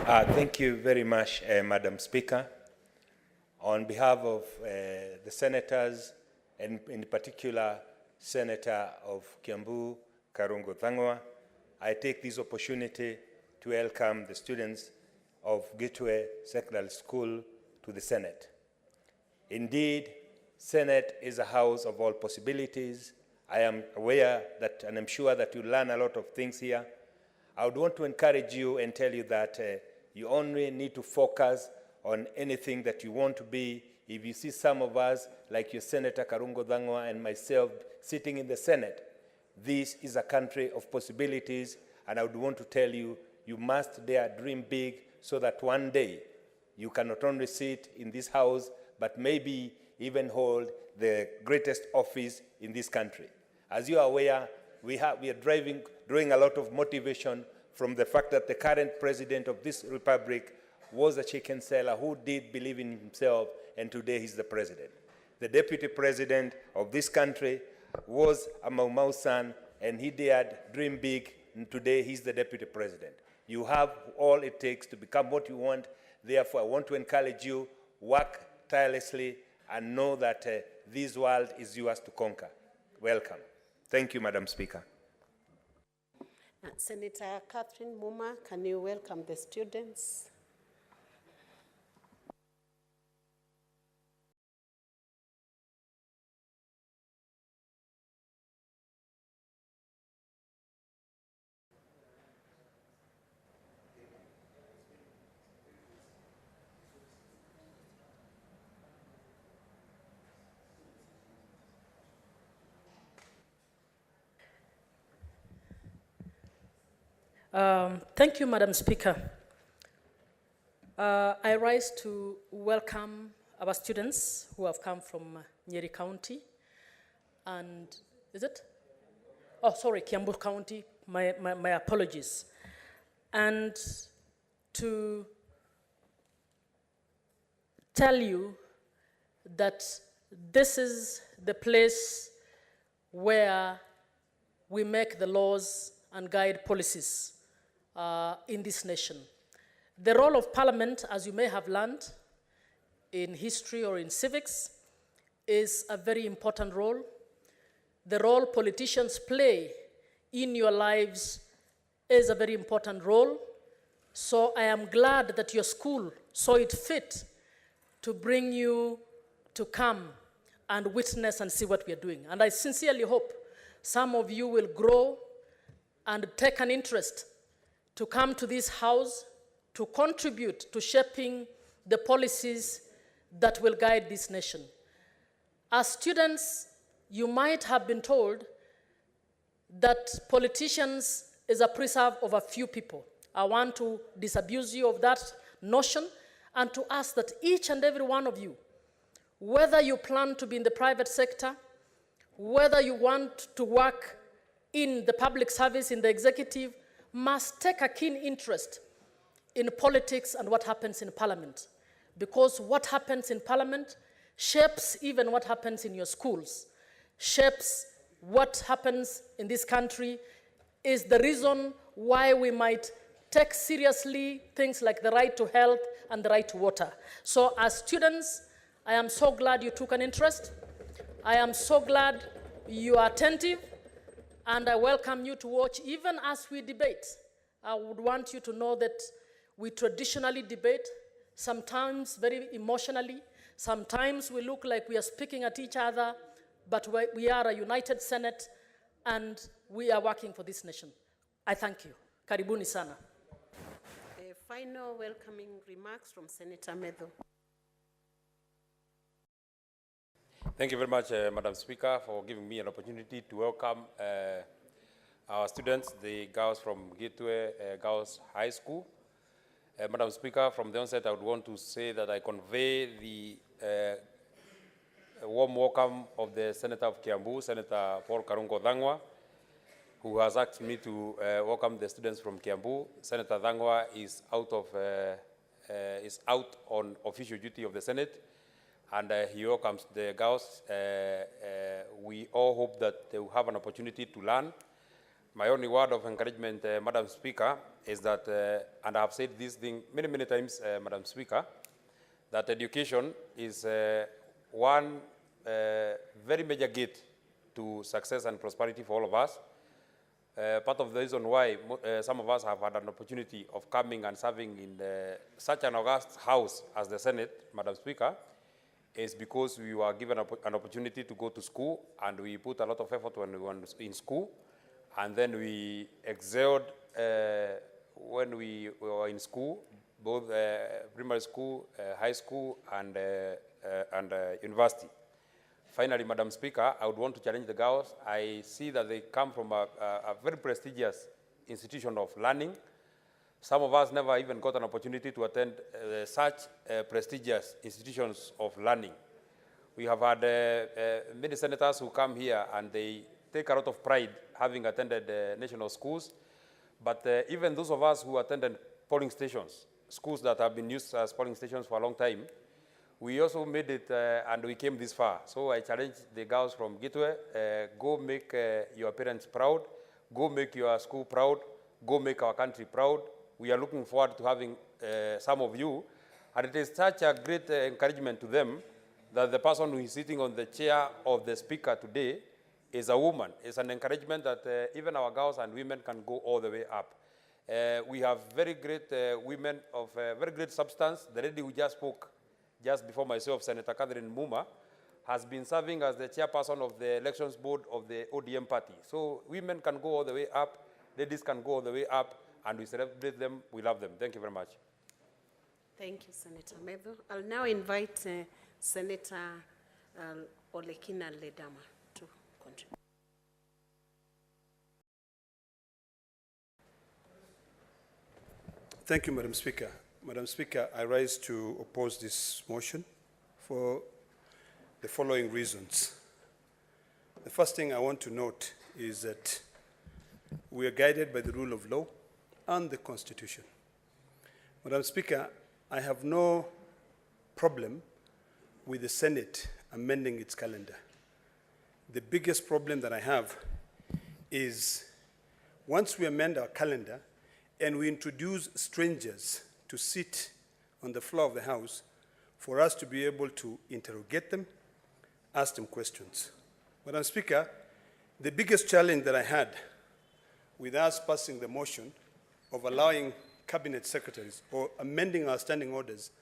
Thank you very much, Madam Speaker. On behalf of the senators, and in particular, Senator of Kiambu, Karungo Thangwa, I take this opportunity to welcome the students of Gateway Secondary School to the Senate. Indeed, Senate is a house of all possibilities. I am aware that, and I'm sure that you learn a lot of things here. I would want to encourage you and tell you that you only need to focus on anything that you want to be. If you see some of us, like your Senator Karungo Thangwa and myself, sitting in the Senate, this is a country of possibilities, and I would want to tell you, you must dare dream big so that one day you can not only sit in this house, but maybe even hold the greatest office in this country. As you are aware, we are drawing a lot of motivation from the fact that the current president of this republic was a chicken seller who did believe in himself, and today he's the president. The deputy president of this country was a Mau Mau son, and he dared dream big, and today he's the deputy president. You have all it takes to become what you want. Therefore, I want to encourage you, work tirelessly, and know that this world is yours to conquer. Welcome. Thank you, Madam Speaker. Senator Catherine Muma, can you welcome the students? Thank you, Madam Speaker. I rise to welcome our students who have come from Nyeri County, and is it? Oh, sorry, Kiambu County, my apologies. And to tell you that this is the place where we make the laws and guide policies in this nation. The role of Parliament, as you may have learned in history or in civics, is a very important role. The role politicians play in your lives is a very important role. So I am glad that your school saw it fit to bring you to come and witness and see what we are doing. And I sincerely hope some of you will grow and take an interest to come to this house to contribute to shaping the policies that will guide this nation. As students, you might have been told that politicians is a preserve of a few people. I want to disabuse you of that notion and to ask that each and every one of you, whether you plan to be in the private sector, whether you want to work in the public service, in the executive, must take a keen interest in politics and what happens in Parliament. Because what happens in Parliament shapes even what happens in your schools, shapes what happens in this country, is the reason why we might take seriously things like the right to health and the right to water. So as students, I am so glad you took an interest. I am so glad you are attentive. And I welcome you to watch, even as we debate. I would want you to know that we traditionally debate, sometimes very emotionally. Sometimes we look like we are speaking at each other, but we are a united Senate, and we are working for this nation. I thank you. Karibuni sana. Final welcoming remarks from Senator Medho. Thank you very much, Madam Speaker, for giving me an opportunity to welcome our students, the girls from Gateway Girls High School. Madam Speaker, from the onset, I would want to say that I convey the warm welcome of the Senator of Kiambu, Senator Paul Karungo Thangwa, who has asked me to welcome the students from Kiambu. Senator Thangwa is out on official duty of the Senate, and he welcomes the girls. We all hope that they will have an opportunity to learn. My only word of encouragement, Madam Speaker, is that, and I have said this thing many, many times, Madam Speaker, that education is one very major gate to success and prosperity for all of us. Part of the reason why some of us have had an opportunity of coming and serving in such an august house as the Senate, Madam Speaker, is because we were given an opportunity to go to school, and we put a lot of effort when we were in school, and then we excelled when we were in school, both primary school, high school, and university. Finally, Madam Speaker, I would want to challenge the girls. I see that they come from a very prestigious institution of learning. Some of us never even got an opportunity to attend such prestigious institutions of learning. We have had many senators who come here and they take a lot of pride having attended national schools. But even those of us who attended polling stations, schools that have been used as polling stations for a long time, we also made it and we came this far. So I challenge the girls from Gitwe, go make your parents proud, go make your school proud, go make our country proud. We are looking forward to having some of you. And it is such a great encouragement to them that the person who is sitting on the chair of the speaker today is a woman. It's an encouragement that even our girls and women can go all the way up. We have very great women of very great substance. The lady who just spoke just before myself, Senator Catherine Muma, has been serving as the chairperson of the elections board of the ODM party. So women can go all the way up, ladies can go all the way up, and we celebrate them, we love them. Thank you very much. Thank you, Senator Medho. I'll now invite Senator Olekina Ledama to contribute. Thank you, Madam Speaker. Madam Speaker, I rise to oppose this motion for the following reasons. The first thing I want to note is that we are guided by the rule of law and the Constitution. Madam Speaker, I have no problem with the Senate amending its calendar. The biggest problem that I have is once we amend our calendar and we introduce strangers to sit on the floor of the House for us to be able to interrogate them, ask them questions. Madam Speaker, the biggest challenge that I had with us passing the motion of allowing cabinet secretaries or amending our standing orders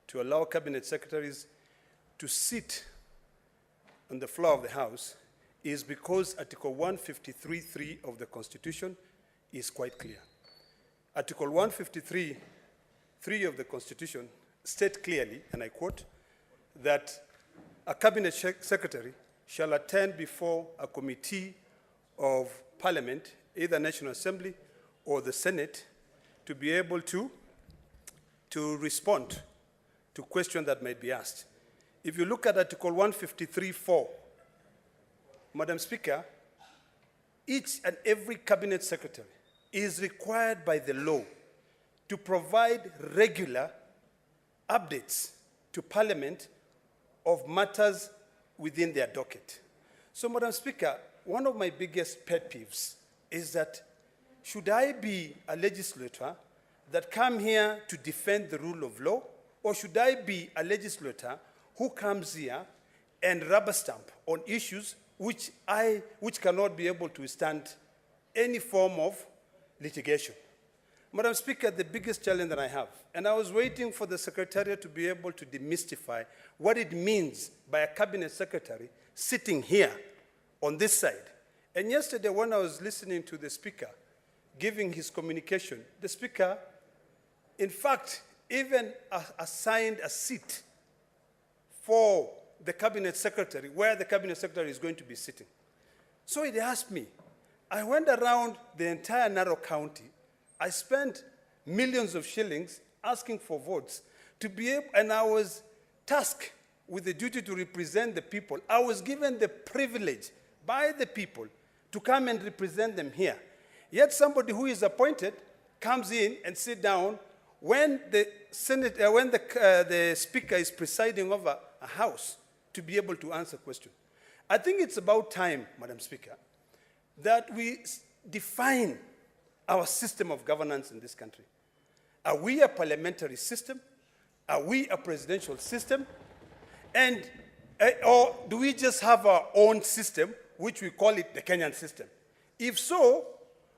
to allow cabinet secretaries to sit on the floor of the House is because Article 153.3 of the Constitution is quite clear. Article 153.3 of the Constitution states clearly, and I quote, that a cabinet secretary shall attend before a committee of Parliament, either National Assembly or the Senate, to be able to respond to questions that might be asked. If you look at Article 153.4, Madam Speaker, each and every cabinet secretary is required by the law to provide regular updates to Parliament of matters within their docket. So, Madam Speaker, one of my biggest pet peeves is that should I be a legislator that come here to defend the rule of law, or should I be a legislator who comes here and rubber stamp on issues which cannot be able to withstand any form of litigation? Madam Speaker, the biggest challenge that I have, and I was waiting for the Secretariat to be able to demystify what it means by a cabinet secretary sitting here on this side. And yesterday when I was listening to the Speaker giving his communication, the Speaker, in fact, even assigned a seat for the cabinet secretary, where the cabinet secretary is going to be sitting. So it asked me. I went around the entire Narrow County. I spent millions of shillings asking for votes to be able, and I was tasked with the duty to represent the people. I was given the privilege by the people to come and represent them here. Yet somebody who is appointed comes in and sits down when the the Speaker is presiding over a house to be able to answer questions. I think it's about time, Madam Speaker, that we define our system of governance in this country. Are we a parliamentary system? Are we a presidential system? And, or do we just have our own system, which we call it the Kenyan system? If so,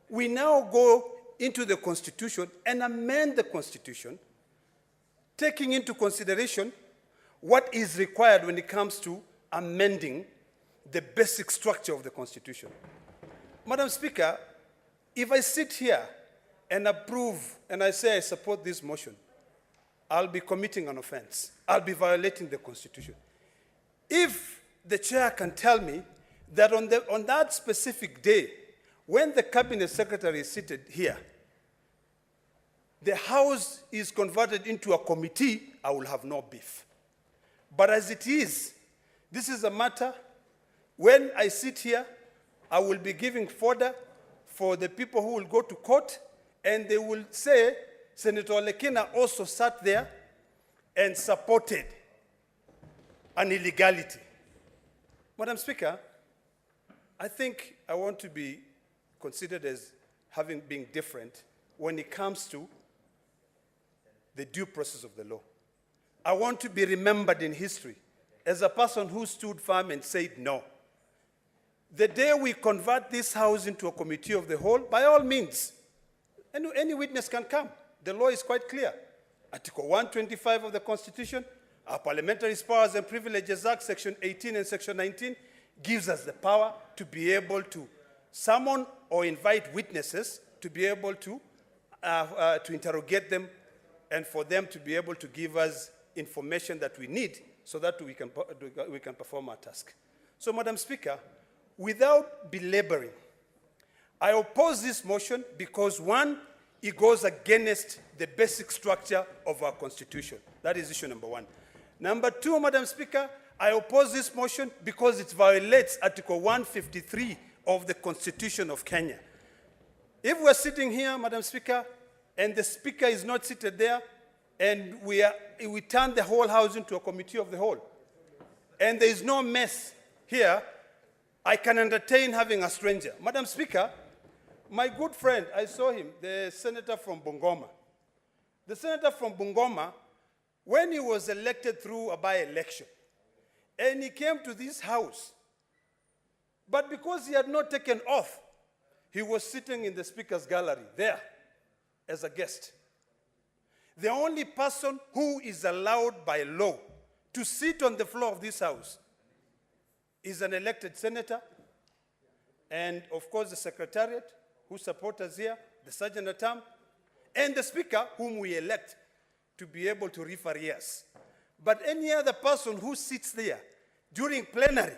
we now go into the Constitution and amend the Constitution, taking into consideration what is required when it comes to amending the basic structure of the Constitution. Madam Speaker, if I sit here and approve and I say I support this motion, I'll be committing an offense. I'll be violating the Constitution. If the chair can tell me that on that specific day, when the cabinet secretary is seated here, the House is converted into a committee, I will have no beef. But as it is, this is a matter, when I sit here, I will be giving fodder for the people who will go to court, and they will say, Senator Lekina also sat there and supported an illegality. Madam Speaker, I think I want to be considered as having been different when it comes to the due process of the law. I want to be remembered in history as a person who stood firm and said no. The day we convert this House into a committee of the whole, by all means, any witness can come. The law is quite clear. Article 125 of the Constitution, our Parliamentary Powers and Privileges Act, Section 18 and Section 19, gives us the power to be able to summon or invite witnesses to be able to interrogate them and for them to be able to give us information that we need so that we can perform our task. So, Madam Speaker, without belaboring, I oppose this motion because, one, it goes against the basic structure of our Constitution. That is issue number one. Number two, Madam Speaker, I oppose this motion because it violates Article 153 of the Constitution of Kenya. If we're sitting here, Madam Speaker, and the Speaker is not seated there, and we turn the whole House into a committee of the whole, and there is no mess here, I can entertain having a stranger. Madam Speaker, my good friend, I saw him, the senator from Bungoma. The senator from Bungoma, when he was elected through a by-election, and he came to this House, but because he had not taken oath, he was sitting in the Speaker's gallery there as a guest. The only person who is allowed by law to sit on the floor of this House is an elected senator, and of course the Secretariat, who support us here, the Sergeant at Arms, and the Speaker, whom we elect to be able to referee us. But any other person who sits there during plenary,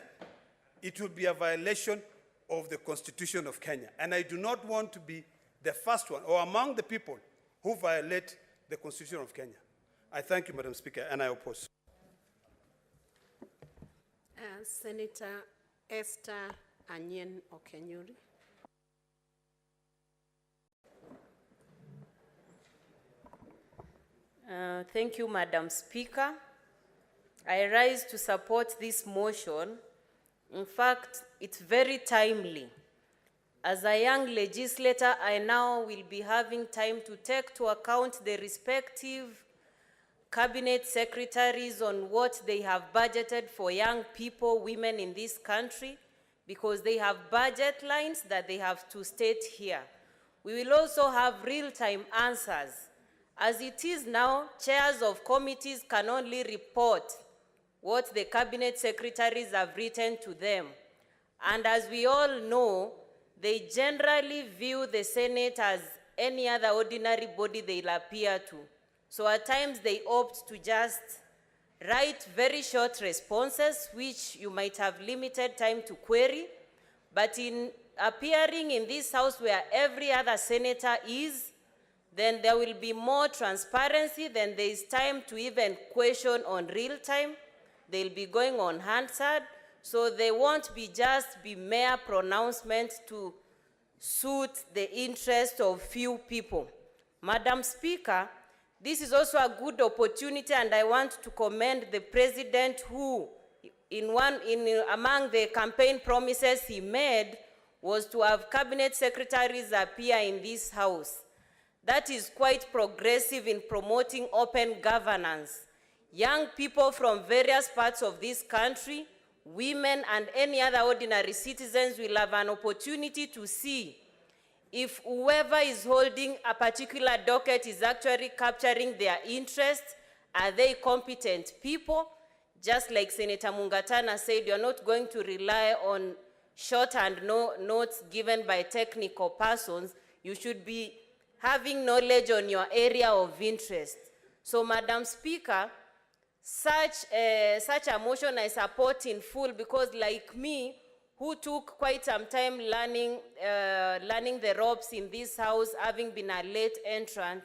it will be a violation of the Constitution of Kenya. And I do not want to be the first one or among the people who violate the Constitution of Kenya. I thank you, Madam Speaker, and I oppose. Senator Esther Anyen Okenyuri. Thank you, Madam Speaker. I rise to support this motion. In fact, it's very timely. As a young legislator, I now will be having time to take to account the respective cabinet secretaries on what they have budgeted for young people, women in this country, because they have budget lines that they have to state here. We will also have real-time answers. As it is now, chairs of committees can only report what the cabinet secretaries have written to them. And as we all know, they generally view the Senate as any other ordinary body they'll appear to. So at times they opt to just write very short responses, which you might have limited time to query. But in appearing in this House where every other senator is, then there will be more transparency, then there is time to even question on real time. They'll be going on Hansard, so they won't just be mere pronouncements to suit the interest of few people. Madam Speaker, this is also a good opportunity, and I want to commend the President who, among the campaign promises he made, was to have cabinet secretaries appear in this house. That is quite progressive in promoting open governance. Young people from various parts of this country, women and any other ordinary citizens will have an opportunity to see if whoever is holding a particular docket is actually capturing their interests. Are they competent people? Just like Senator Mungatana said, you're not going to rely on shorthand notes given by technical persons. You should be having knowledge on your area of interest. So, Madam Speaker, such a motion I support in full, because like me, who took quite some time learning the ropes in this house, having been a late entrant,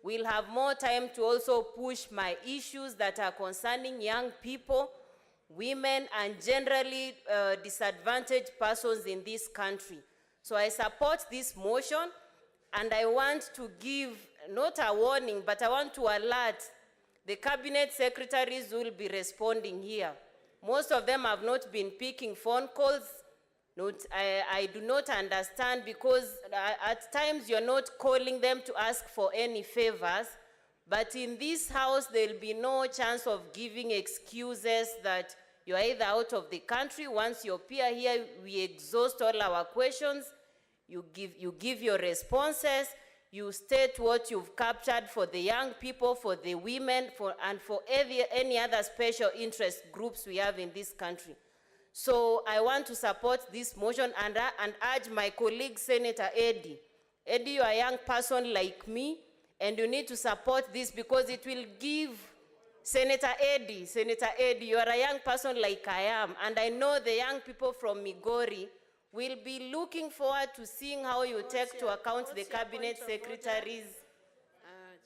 will have more time to also push my issues that are concerning young people, women, and generally disadvantaged persons in this country. So I support this motion, and I want to give, not a warning, but I want to alert the cabinet secretaries who will be responding here. Most of them have not been picking phone calls. I do not understand, because at times you're not calling them to ask for any favors, but in this house there'll be no chance of giving excuses that you're either out of the country. Once you appear here, we exhaust all our questions, you give your responses, you state what you've captured for the young people, for the women, and for any other special interest groups we have in this country. So I want to support this motion and urge my colleague, Senator Eddie. Eddie, you are a young person like me, and you need to support this, because it will give Senator Eddie, you are a young person like I am, and I know the young people from Migori will be looking forward to seeing how you take to account the cabinet secretaries.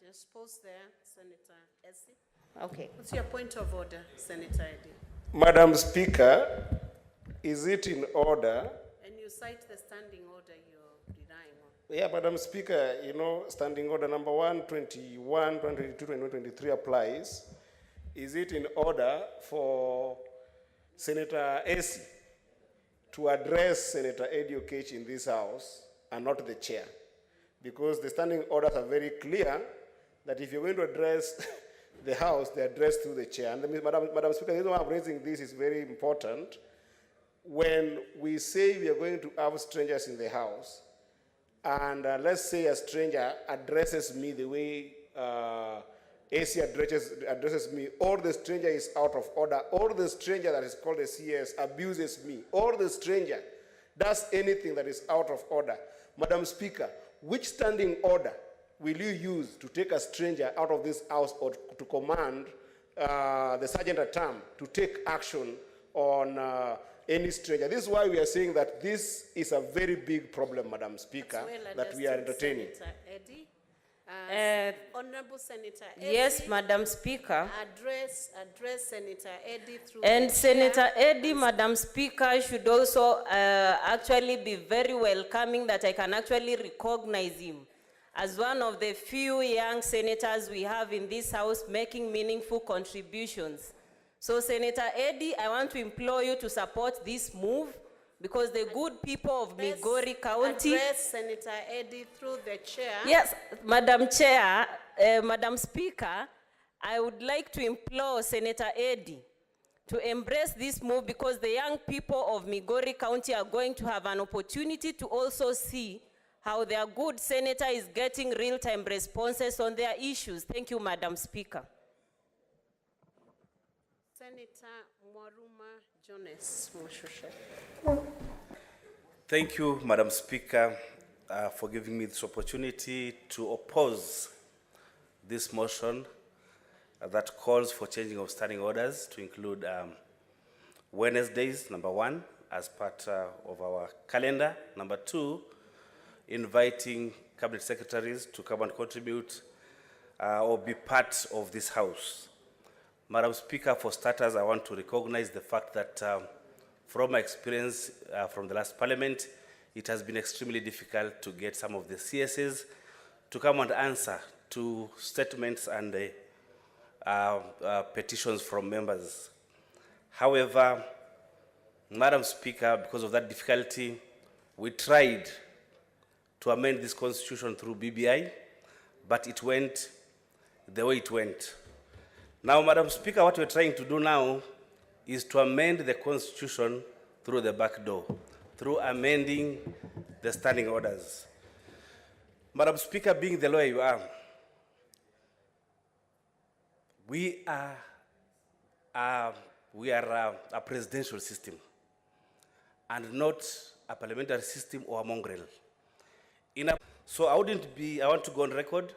Just pause there, Senator Essie. Okay. What's your point of order, Senator Eddie? Madam Speaker, is it in order? And you cite the standing order you're denying on. Yeah, Madam Speaker, you know, standing order number 121, 122, 123 applies. Is it in order for Senator Essie to address Senator Eddie Okech in this house and not the chair? Because the standing orders are very clear that if you're going to address the house, they address through the chair. And Madam Speaker, the reason why I'm raising this is very important. When we say we are going to have strangers in the house, and let's say a stranger addresses me the way AC addresses me, or the stranger is out of order, or the stranger that is called a CS abuses me, or the stranger does anything that is out of order, Madam Speaker, which standing order will you use to take a stranger out of this house, or to command the sergeant at arms to take action on any stranger? This is why we are saying that this is a very big problem, Madam Speaker, that we are entertaining. Senator Eddie. Honorable Senator Eddie. Yes, Madam Speaker. Address Senator Eddie through And the Senator chair. Eddie, Madam Speaker, should also actually be very welcoming that I can actually recognize him as one of the few young senators we have in this house making meaningful contributions. So, Senator Eddie, I want to implore you to support this move, because the good people of Migori County... Address Senator Eddie through the chair. Yes, Madam Chair, Madam Speaker, I would like to implore Senator Eddie to embrace this move, because the young people of Migori County are going to have an opportunity to also see how their good senator is getting real-time responses on their issues. Thank you, Madam Speaker. Senator Mwaruma Jones Moshushe. Thank you, Madam Speaker, for giving me this opportunity to oppose this motion that calls for changing of standing orders to include Wednesdays, number 1, as part of our calendar. Number 2, inviting cabinet secretaries to come and contribute or be part of this house. Madam Speaker, for starters, I want to recognize the fact that from my experience from the last parliament, it has been extremely difficult to get some of the CSs to come and answer to statements and petitions from members. However, Madam Speaker, because of that difficulty, We tried to amend this constitution through BBI, but it went the way it went. Now, Madam Speaker, what we're trying to do now is to amend the constitution through the back door, through amending the standing orders. Madam Speaker, being the lawyer you are, we are a presidential system and not a parliamentary system or a mongrel. So I want to go on record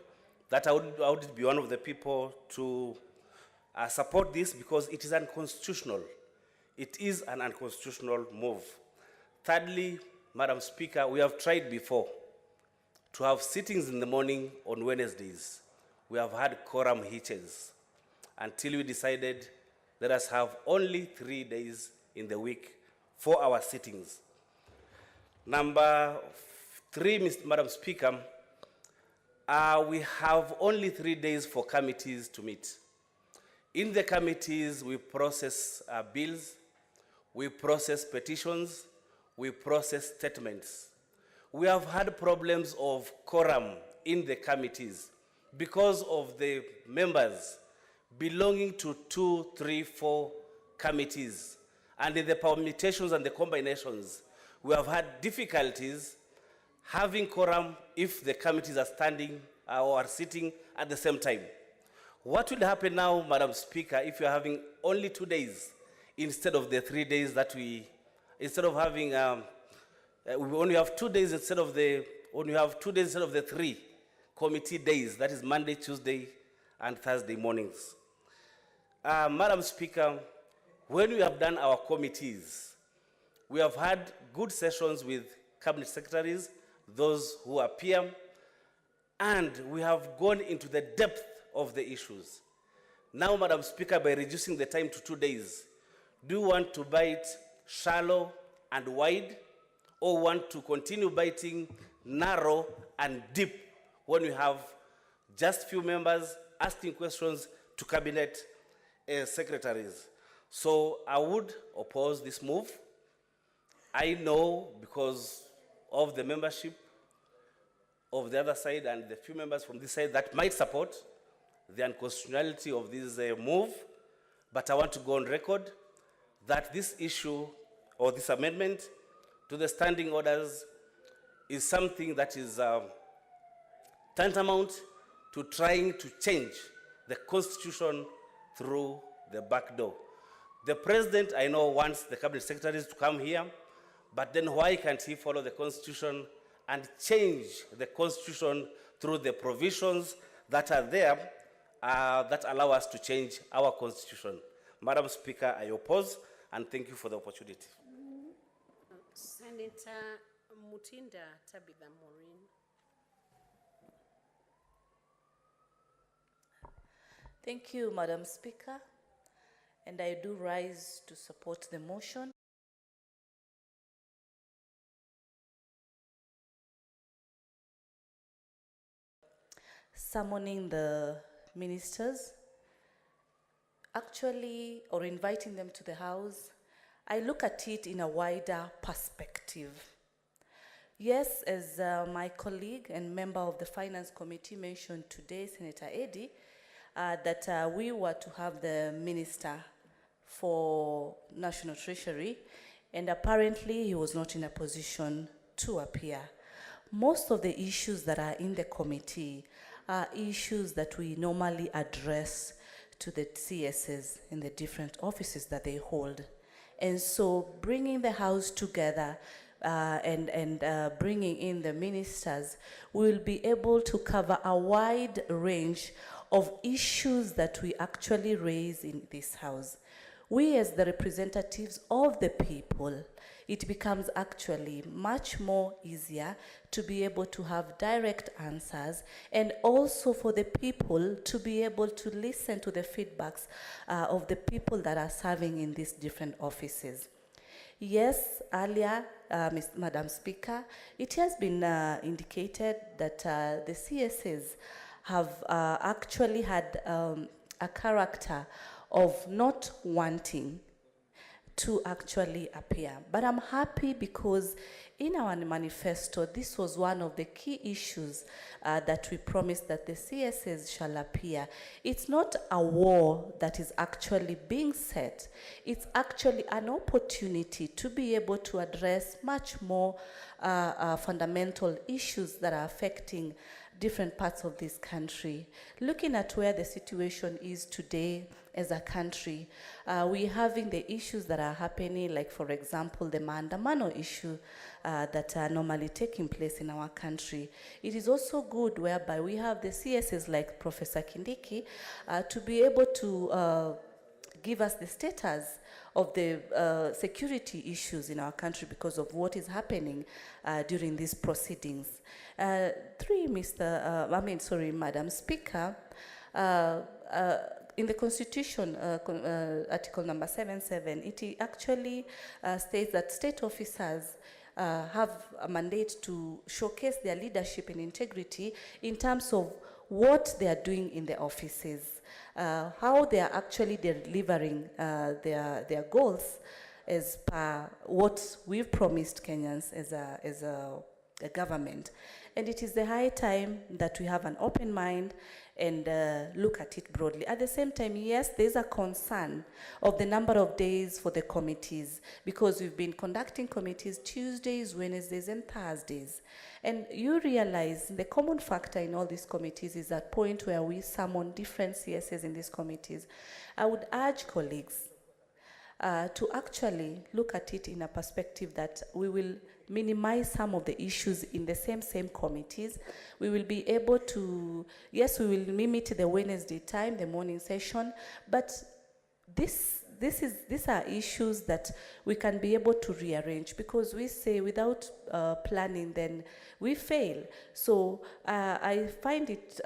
that I would be one of the people to support this because it is unconstitutional. It is an unconstitutional move. Thirdly, Madam Speaker, we have tried before to have sittings in the morning on Wednesdays. We have had quorum hitches until we decided let us have only 3 days in the week for our sittings. Number 3, Madam Speaker, we have only 3 days for committees to meet. In the committees, we process bills, we process petitions, we process statements. We have had problems of quorum in the committees because of the members belonging to 2, 3, 4 committees. And in the permutations and the combinations, we have had difficulties having quorum if the committees are standing or are sitting at the same time. What will happen now, Madam Speaker, if you are having only 2 days instead of the 3 days that instead of having, we only have 2 days instead of the 3 committee days, that is Monday, Tuesday, and Thursday mornings. Madam Speaker, when we have done our committees, we have had good sessions with cabinet secretaries, those who appear, and we have gone into the depth of the issues. Now, Madam Speaker, by reducing the time to 2 days, do you want to bite shallow and wide, or want to continue biting narrow and deep when we have just few members asking questions to cabinet secretaries? So I would oppose this move. I know because of the membership of the other side and the few members from this side that might support the unconstitutionality of this move, but I want to go on record that this issue or this amendment to the standing orders is something that is tantamount to trying to change the constitution through the back door. The president, I know, wants the cabinet secretaries to come here, but then why can't he follow the constitution and change the constitution through the provisions that are there that allow us to change our constitution? Madam Speaker, I oppose, and thank you for the opportunity. Senator Mutinda Tabitha Maureen. Thank you, Madam Speaker, and I do rise to support the motion. Summoning the ministers, actually, or inviting them to the House, I look at it in a wider perspective. Yes, as my colleague and member of the Finance Committee mentioned today, Senator Eddy, that we were to have the Minister for National Treasury, and apparently he was not in a position to appear. Most of the issues that are in the committee are issues that we normally address to the CSs in the different offices that they hold. And so bringing the House together and bringing in the ministers, we will be able to cover a wide range of issues that we actually raise in this House. We as the representatives of the people, it becomes actually much more easier to be able to have direct answers, and also for the people to be able to listen to the feedbacks of the people that are serving in these different offices. Yes, earlier, Madam Speaker, it has been indicated that the CSs have actually had a character of not wanting to actually appear. But I'm happy because in our manifesto, this was one of the key issues that we promised that the CSs shall appear. It's not a war that is actually being set. It's actually an opportunity to be able to address much more fundamental issues that are affecting different parts of this country. Looking at where the situation is today as a country, we're having the issues that are happening, like for example, the maandamano issue that are normally taking place in our country. It is also good whereby we have the CSs like Professor Kindiki to be able to give us the status of the security issues in our country because of what is happening during these proceedings. Madam Speaker, in the Constitution, Article number 77, it actually states that state officers have a mandate to showcase their leadership and integrity in terms of what they are doing in the offices, how they are actually delivering their goals as per what we've promised Kenyans as a government. And it is the high time that we have an open mind and look at it broadly. At the same time, yes, there's a concern of the number of days for the committees because we've been conducting committees Tuesdays, Wednesdays, and Thursdays. And you realize the common factor in all these committees is that point where we summon different CSs in these committees. I would urge colleagues to actually look at it in a perspective that we will minimize some of the issues in the same committees. We will be able to, yes, we will limit the Wednesday time, the morning session, but these are issues that we can be able to rearrange because we say without planning, then we fail. So I find it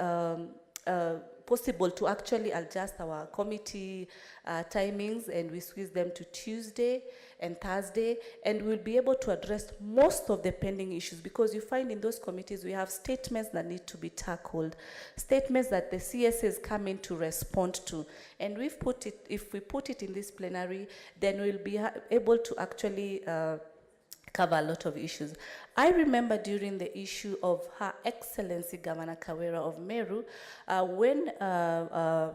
possible to actually adjust our committee timings and we squeeze them to Tuesday and Thursday, and we'll be able to address most of the pending issues because you find in those committees we have statements that need to be tackled, statements that the CSs come in to respond to, and if we put it in this plenary, then we'll be able to actually cover a lot of issues. I remember during the issue of Her Excellency Governor Kawera of Meru, when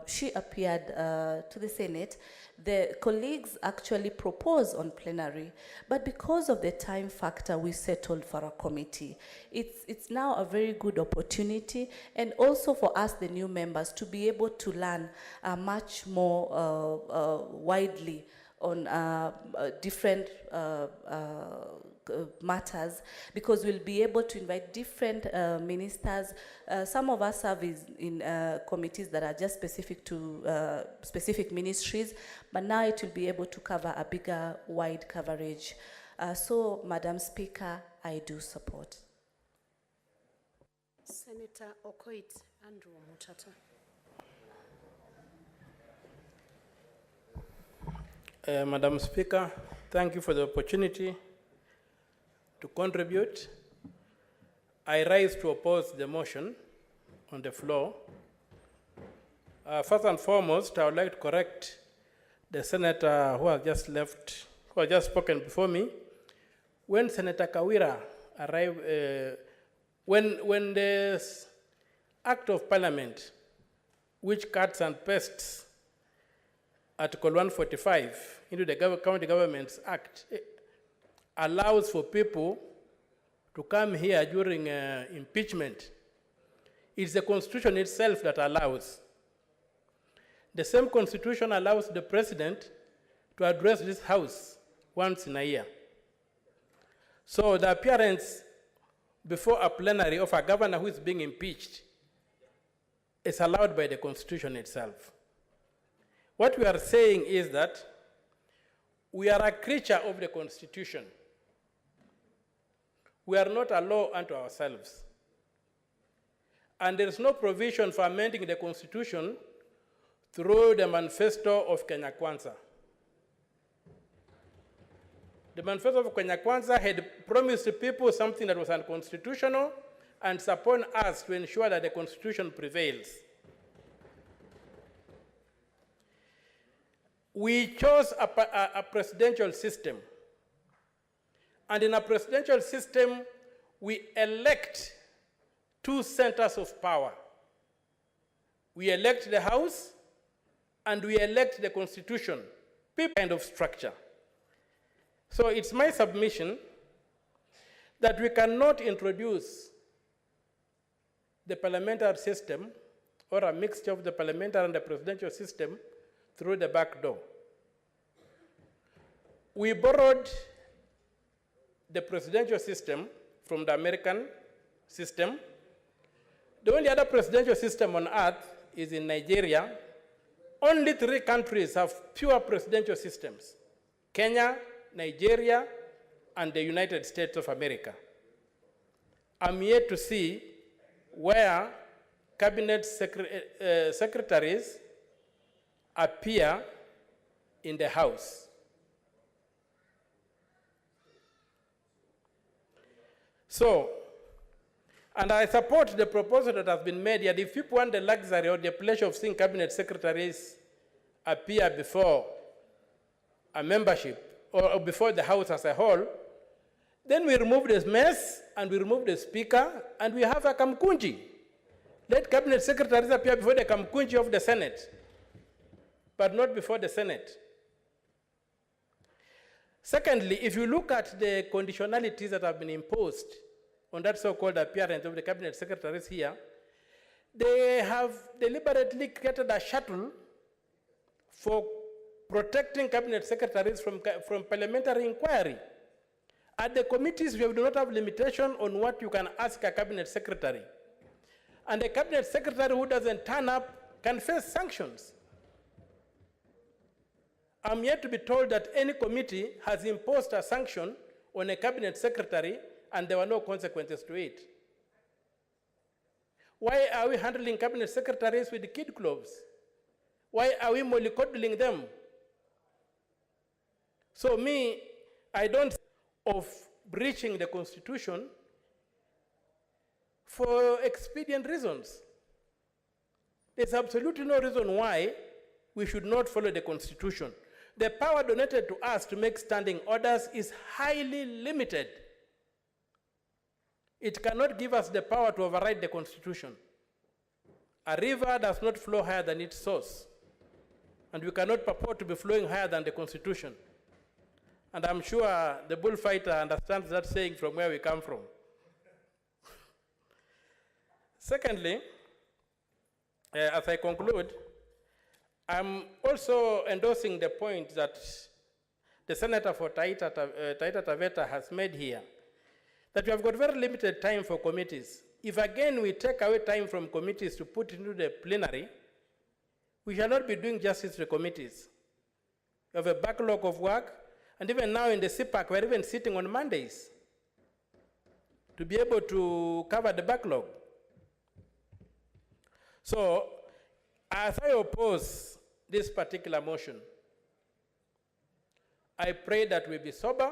she appeared to the Senate, the colleagues actually proposed on plenary, but because of the time factor, we settled for a committee. It's now a very good opportunity, and also for us, the new members, to be able to learn much more widely on different matters, because we'll be able to invite different ministers. Some of us serve in committees that are just specific to specific ministries, but now it will be able to cover a bigger, wide coverage. So, Madam Speaker, I do support. Senator Okoit Andrew Mutata. Madam Speaker, thank you for the opportunity to contribute. I rise to oppose the motion on the floor. First and foremost, I would like to correct the senator who has just left, who has just spoken before me. When Senator Kawira arrived, when the Act of Parliament, which cuts and pastes Article 145 into the County Governments Act, allows for people to come here during impeachment. It's the Constitution itself that allows. The same Constitution allows the President to address this House once in a year. So the appearance before a plenary of a governor who is being impeached is allowed by the Constitution itself. What we are saying is that we are a creature of the Constitution. We are not a law unto ourselves. And there is no provision for amending the Constitution through the manifesto of Kenya Kwanza. The manifesto of Kenya Kwanza had promised people something that was unconstitutional, and it's upon us to ensure that the Constitution prevails. we chose a presidential system. And in a presidential system, we elect two centers of power. We elect the House and we elect the Constitution, kind of structure. So it's my submission that we cannot introduce the parliamentary system or a mixture of the parliamentary and the presidential system through the back door. We borrowed the presidential system from the American system. The only other presidential system on earth is in Nigeria. Only 3 countries have pure presidential systems: Kenya, Nigeria, and the United States of America. I'm yet to see where cabinet secretaries appear in the House. So, and I support the proposal that has been made here. If people want the luxury or the pleasure of seeing cabinet secretaries appear before a membership or before the House as a whole, then we remove this mess and we remove the speaker and we have a kamkunji. Let cabinet secretaries appear before the kamkunji of the Senate, but not before the Senate. Secondly, if you look at the conditionalities that have been imposed on that so-called appearance of the cabinet secretaries here, they have deliberately created a shuttle for protecting cabinet secretaries from parliamentary inquiry. At the committees, we do not have limitation on what you can ask a cabinet secretary. And a cabinet secretary who doesn't turn up can face sanctions. I'm yet to be told that any committee has imposed a sanction on a cabinet secretary and there were no consequences to it. Why are we handling cabinet secretaries with kid gloves? Why are we mollycoddling them? So me, I don't of breaching the Constitution for expedient reasons. There's absolutely no reason why we should not follow the Constitution. The power donated to us to make standing orders is highly limited. It cannot give us the power to override the Constitution. A river does not flow higher than its source, and we cannot purport to be flowing higher than the Constitution. And I'm sure the bullfighter understands that saying from where we come from. Secondly, as I conclude, I'm also endorsing the point that the Senator for Taita Taveta has made here, that we have got very limited time for committees. If again we take away time from committees to put into the plenary, we shall not be doing justice to the committees. We have a backlog of work, and even now in the CPAC, we're even sitting on Mondays to be able to cover the backlog. So, as I oppose this particular motion, I pray that we be sober,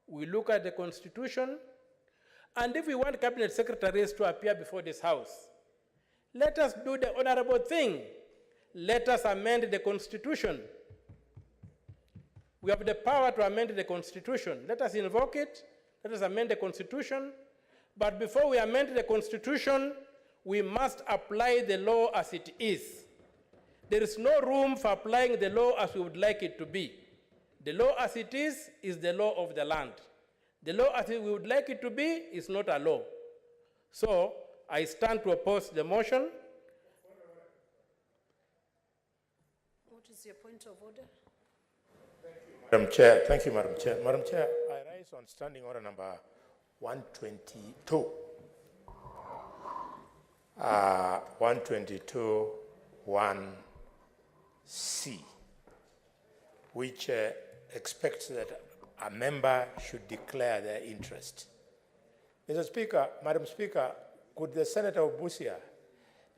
we look at the Constitution, and if we want cabinet secretaries to appear before this House, let us do the honorable thing. Let us amend the Constitution. We have the power to amend the Constitution. Let us invoke it. Let us amend the Constitution. But before we amend the Constitution, we must apply the law as it is. There is no room for applying the law as we would like it to be. The law as it is the law of the land. The law as we would like it to be is not a law. So, I stand to oppose the motion. What is your point of order? Madam Chair, thank you, Madam Chair. Madam Chair, I rise on standing order number 122. 122, 1C, which expects that a member should declare their interest. Mr. Speaker, Madam Speaker, could the Senator of Busia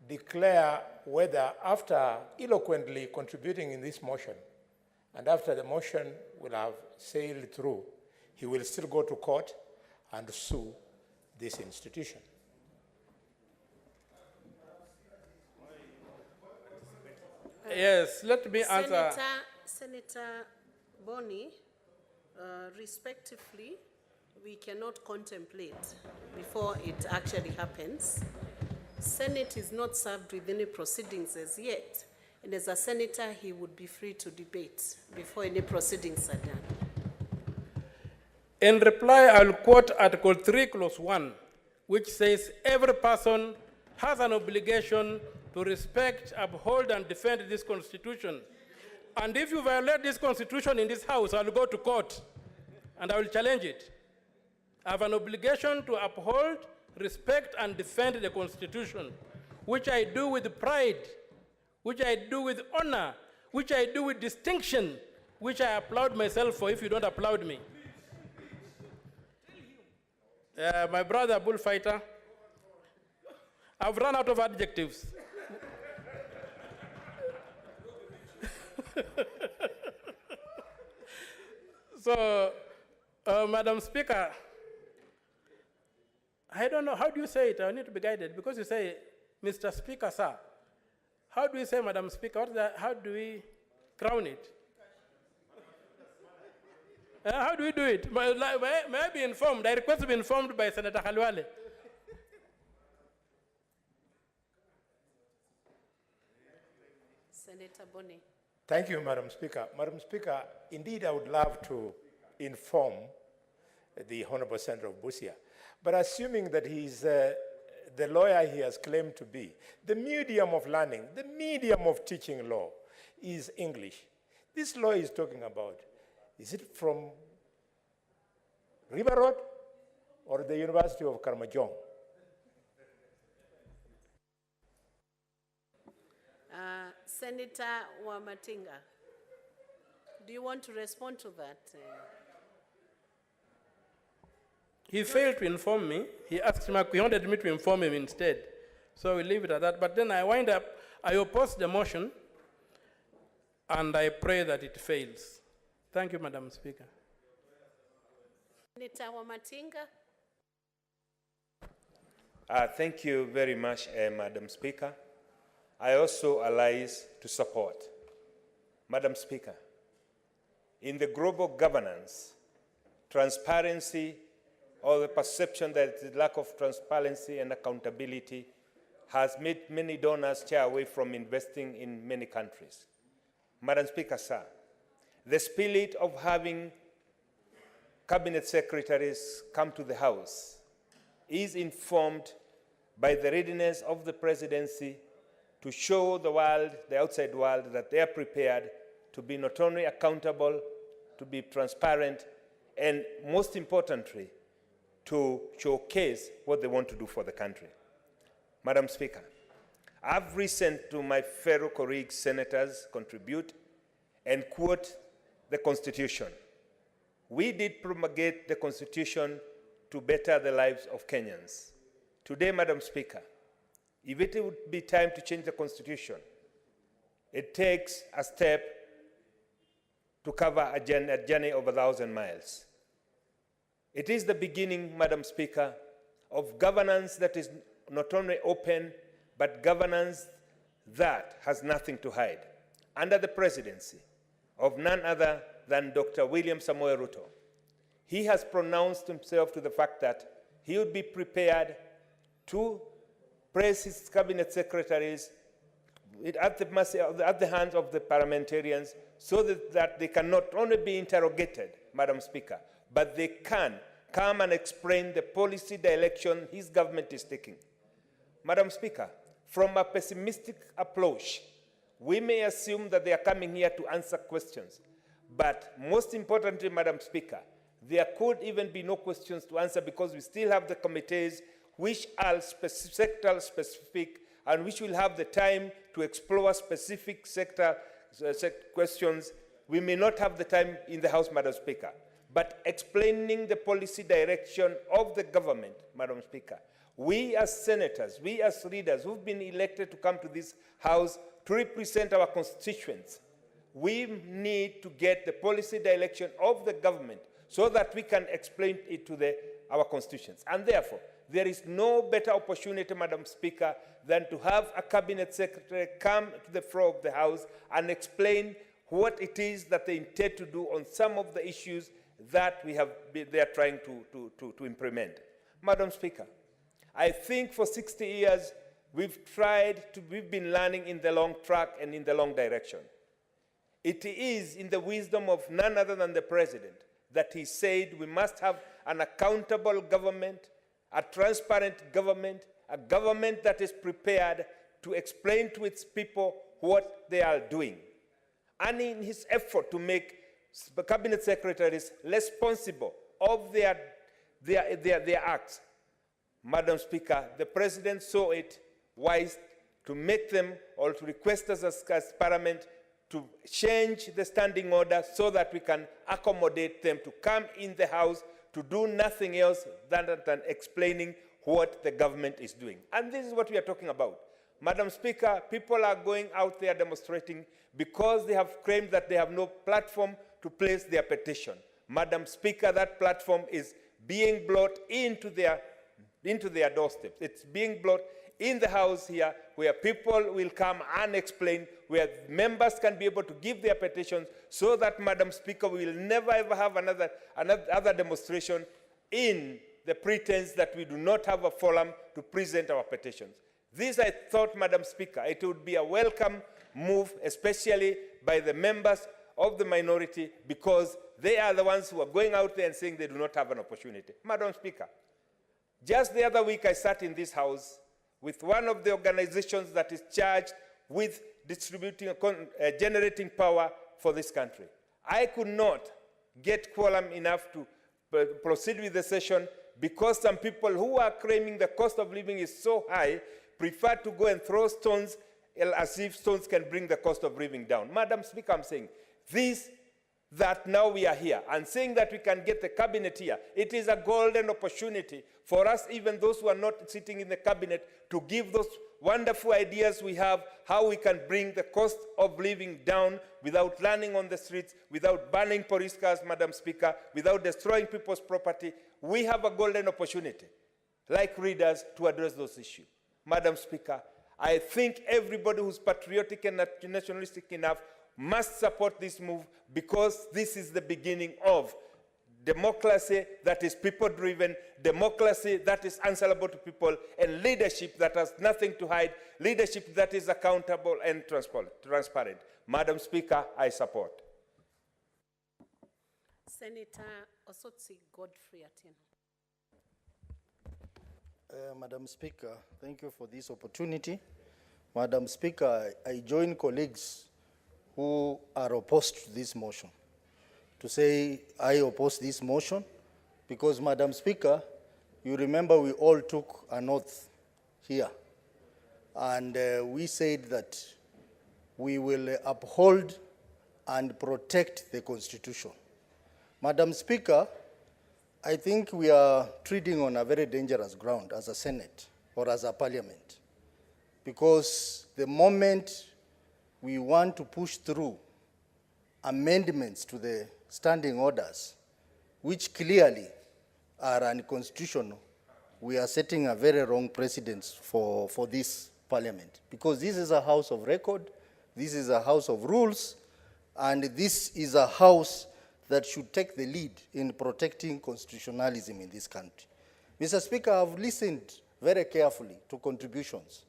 declare whether, after eloquently contributing in this motion, and after the motion will have sailed through, he will still go to court and sue this institution? Yes, let me answer. Senator Boni, respectively, we cannot contemplate before it actually happens. Senate is not served with any proceedings as yet, and as a senator, he would be free to debate before any proceedings are done. In reply, I will quote Article 3, Clause 1, which says every person has an obligation to respect, uphold, and defend this Constitution. And if you violate this Constitution in this House, I will go to court and I will challenge it. I have an obligation to uphold, respect, and defend the Constitution, which I do with pride, which I do with honor, which I do with distinction, which I applaud myself for if you don't applaud me. My brother, bullfighter, I've run out of adjectives. So, Madam Speaker, I don't know, how do you say it? I need to be guided, because you say, Mr. Speaker, sir. How do we say, Madam Speaker? How do we crown it? How do we do it? May I be informed? I request to be informed by Senator Khalwale. Senator Boni. Thank you, Madam Speaker. Madam Speaker, indeed, I would love to inform the Honorable Senator of Busia, but assuming that he's the lawyer he has claimed to be, the medium of learning, the medium of teaching law is English. This law he's talking about, is it from River Road or the University of Karamojong? Senator Wamatinga, do you want to respond to that? He failed to inform me. He wanted me to inform him instead. So we leave it at that. But then I oppose the motion, and I pray that it fails. Thank you, Madam Speaker. Senator Wamatinga. Thank you very much, Madam Speaker. I also allies to support. Madam Speaker, in the global governance, transparency, or the perception that the lack of transparency and accountability has made many donors shy away from investing in many countries. Madam Speaker, sir, the spirit of having cabinet secretaries come to the House is informed by the readiness of the presidency to show the world, the outside world, that they are prepared to be not only accountable, to be transparent, and most importantly, to showcase what they want to do for the country. Madam Speaker, I've listened to my fellow colleagues, senators, contribute and quote the Constitution. We did promulgate the Constitution to better the lives of Kenyans. Today, Madam Speaker, if it would be time to change the Constitution, it takes a step to cover a journey of 1,000 miles. It is the beginning, Madam Speaker, of governance that is not only open, but governance that has nothing to hide. Under the presidency of none other than Dr. William Samoei Ruto, he has pronounced himself to the fact that he would be prepared to place his cabinet secretaries at the hands of the parliamentarians so that they can not only be interrogated, Madam Speaker, but they can come and explain the policy direction his government is taking. Madam Speaker, from a pessimistic approach, we may assume that they are coming here to answer questions. But most importantly, Madam Speaker, there could even be no questions to answer because we still have the committees which are sector specific and which will have the time to explore specific sector questions. We may not have the time in the House, Madam Speaker, but explaining the policy direction of the government, Madam Speaker. We as senators, we as leaders who've been elected to come to this House to represent our constituents, we need to get the policy direction of the government so that we can explain it to our constituents. And therefore, there is no better opportunity, Madam Speaker, than to have a cabinet secretary come to the floor of the House and explain what it is that they intend to do on some of the issues that they are trying to implement. Madam Speaker, I think for 60 years, we've been learning in the long track and in the long direction. It is in the wisdom of none other than the President that he said we must have an accountable government, a transparent government, a government that is prepared to explain to its people what they are doing. And in his effort to make cabinet secretaries responsible of their acts, Madam Speaker, the President saw it wise to make them, or to request us as Parliament to change the standing order so that we can accommodate them to come in the House to do nothing else than explaining what the government is doing. And this is what we are talking about. Madam Speaker, people are going out there demonstrating because they have claimed that they have no platform to place their petition. Madam Speaker, that platform is being brought into their doorsteps. It's being brought in the House here, where people will come and explain, where members can be able to give their petitions, so that, Madam Speaker, we will never ever have another demonstration in the pretense that we do not have a forum to present our petitions. This, I thought, Madam Speaker, it would be a welcome move, especially by the members of the minority, because they are the ones who are going out there and saying they do not have an opportunity. Madam Speaker, just the other week I sat in this House with one of the organizations that is charged with generating power for this country. I could not get quorum enough to proceed with the session because some people who are claiming the cost of living is so high prefer to go and throw stones as if stones can bring the cost of living down. Madam Speaker, I'm saying that now we are here and saying that we can get the cabinet here. It is a golden opportunity for us, even those who are not sitting in the cabinet, to give those wonderful ideas we have, how we can bring the cost of living down without running on the streets, without burning police cars, Madam Speaker, without destroying people's property. We have a golden opportunity, like readers, to address those issues. Madam Speaker, I think everybody who's patriotic and nationalistic enough must support this move, because this is the beginning of democracy that is people-driven, democracy that is answerable to people, and leadership that has nothing to hide, leadership that is accountable and transparent. Madam Speaker, I support. Senator Osotsi Godfrey Atieno. Madam Speaker, thank you for this opportunity. Madam Speaker, I join colleagues who are opposed to this motion to say I oppose this motion because, Madam Speaker, you remember we all took an oath here, and we said that we will uphold and protect the Constitution. Madam Speaker, I think we are treading on a very dangerous ground as a Senate or as a Parliament, because the moment we want to push through amendments to the standing orders, which clearly are unconstitutional, we are setting a very wrong precedent for this Parliament, because this is a house of record, this is a house of rules, and this is a house that should take the lead in protecting constitutionalism in this country. Mr. Speaker, I've listened very carefully to contributions,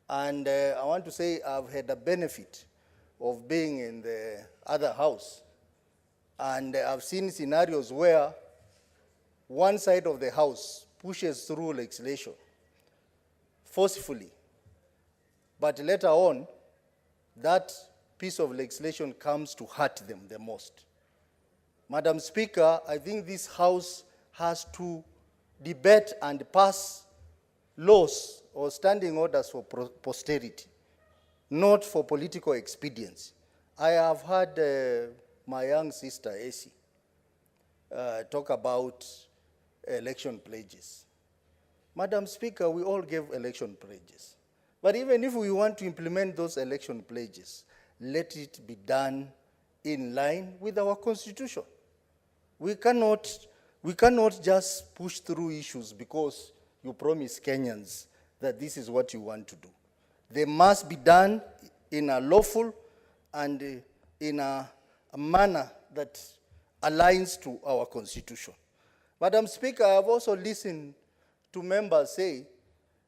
and I want to say I've had the benefit of being in the other house, and I've seen scenarios where one side of the house pushes through legislation forcefully, but later on, that piece of legislation comes to hurt them the most. Madam Speaker, I think this House has to debate and pass laws or standing orders for posterity, not for political expediency. I have heard my young sister, Essie, talk about election pledges. Madam Speaker, we all gave election pledges. But even if we want to implement those election pledges, let it be done in line with our Constitution. We cannot just push through issues because you promise Kenyans that this is what you want to do. They must be done in a lawful and in a manner that aligns to our constitution. Madam Speaker, I have also listened to members say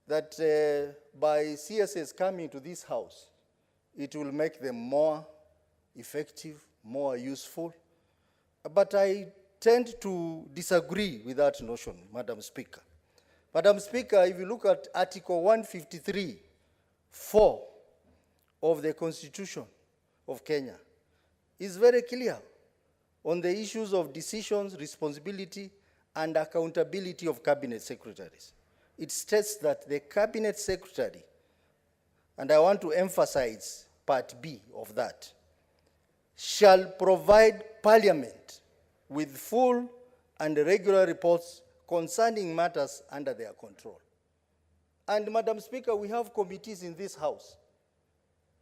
that by CSS coming to this house, it will make them more effective, more useful. But I tend to disagree with that notion, Madam Speaker. Madam Speaker, if you look at Article 153(4) of the Constitution of Kenya, it's very clear on the issues of decisions, responsibility, and accountability of cabinet secretaries. It states that the cabinet secretary, and I want to emphasize part B of that, shall provide Parliament with full and regular reports concerning matters under their control. And Madam Speaker, we have committees in this house.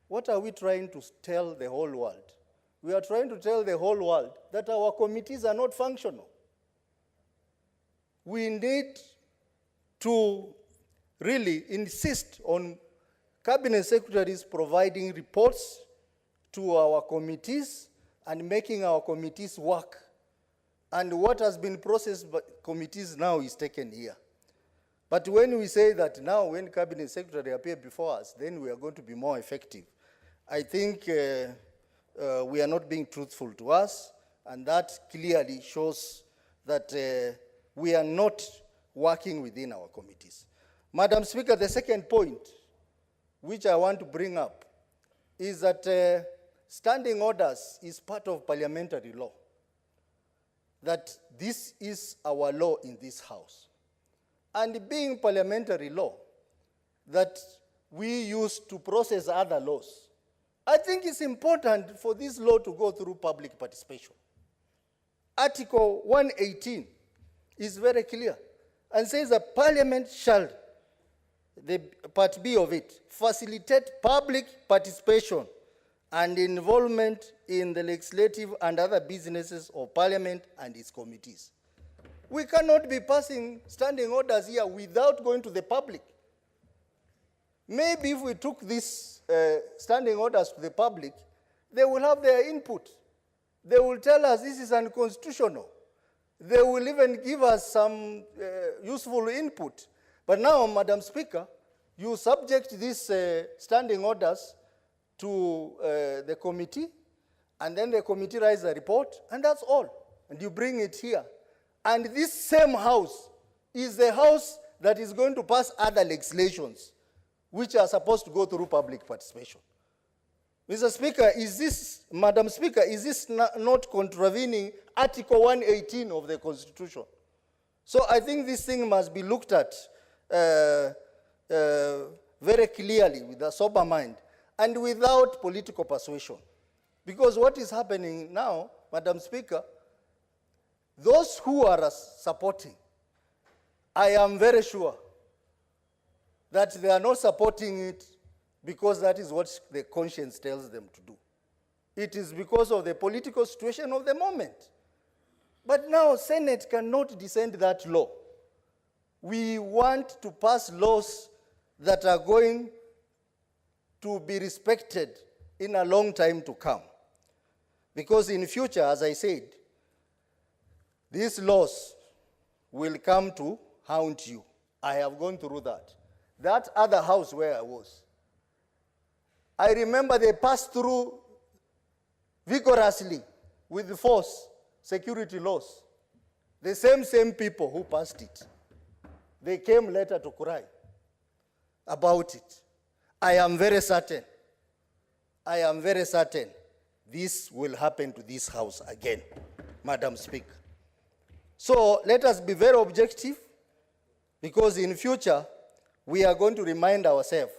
What are we trying to tell the whole world? We are trying to tell the whole world that our committees are not functional. We need to really insist on cabinet secretaries providing reports to our committees and making our committees work. And what has been processed by committees now is taken here. But when we say that now when cabinet secretary appear before us, then we are going to be more effective, I think we are not being truthful to us, and that clearly shows that we are not working within our committees. Madam Speaker, the second point which I want to bring up is that standing orders is part of parliamentary law, that this is our law in this house. And being parliamentary law that we use to process other laws, I think it's important for this law to go through public participation. Article 118 is very clear and says that Parliament shall, the part B of it, facilitate public participation and involvement in the legislative and other businesses of Parliament and its committees. We cannot be passing standing orders here without going to the public. Maybe if we took these standing orders to the public, they will have their input. They will tell us this is unconstitutional. They will even give us some useful input. But now, Madam Speaker, you subject these standing orders to the committee, and then the committee writes a report, and that's all. And you bring it here. And this same house is the house that is going to pass other legislations, which are supposed to go through public participation. Mr. Speaker, Madam Speaker, is this not contravening Article 118 of the Constitution? So I think this thing must be looked at very clearly with a sober mind and without political persuasion. Because what is happening now, Madam Speaker, those who are supporting, I am very sure that they are not supporting it because that is what the conscience tells them to do. It is because of the political situation of the moment. But now, Senate cannot dissent that law. We want to pass laws that are going to be respected in a long time to come. Because in future, as I said, these laws will come to haunt you. I have gone through that. That other house where I was, I remember they passed through vigorously with force security laws. The same people who passed it, they came later to cry about it. I am very certain this will happen to this house again, Madam Speaker. So let us be very objective, because in future, we are going to remind ourselves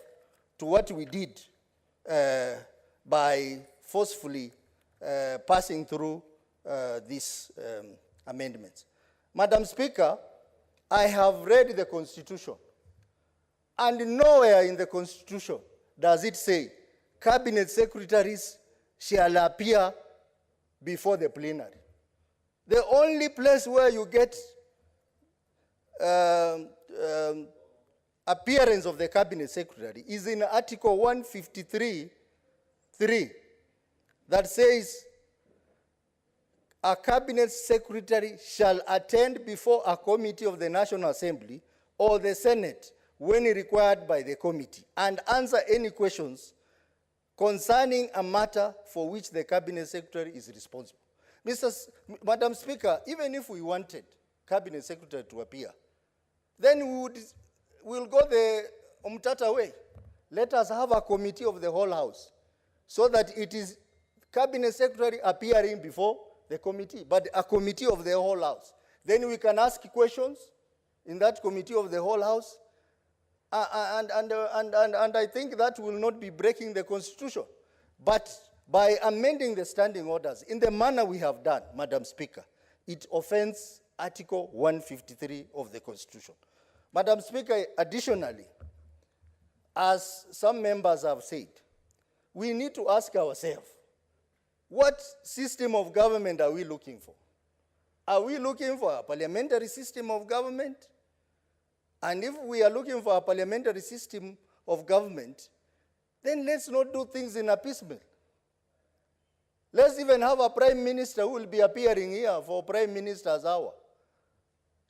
to what we did by forcefully passing through these amendments. Madam Speaker, I have read the Constitution, and nowhere in the Constitution does it say cabinet secretaries shall appear before the plenary. The only place where you get appearance of the cabinet secretary is in Article 153(3) that says a cabinet secretary shall attend before a committee of the National Assembly or the Senate when required by the committee and answer any questions concerning a matter for which the cabinet secretary is responsible. Madam Speaker, even if we wanted cabinet secretary to appear, then we'll go the Umtata way. Let us have a committee of the whole house so that it is cabinet secretary appearing before the committee, but a committee of the whole house. Then we can ask questions in that committee of the whole house, and I think that will not be breaking the Constitution. But by amending the standing orders in the manner we have done, Madam Speaker, it offends Article 153 of the Constitution. Madam Speaker, additionally, as some members have said, we need to ask ourselves, what system of government are we looking for? Are we looking for a parliamentary system of government? And if we are looking for a parliamentary system of government, then let's not do things in a piecemeal. Let's even have a prime minister who will be appearing here for Prime Minister's Hour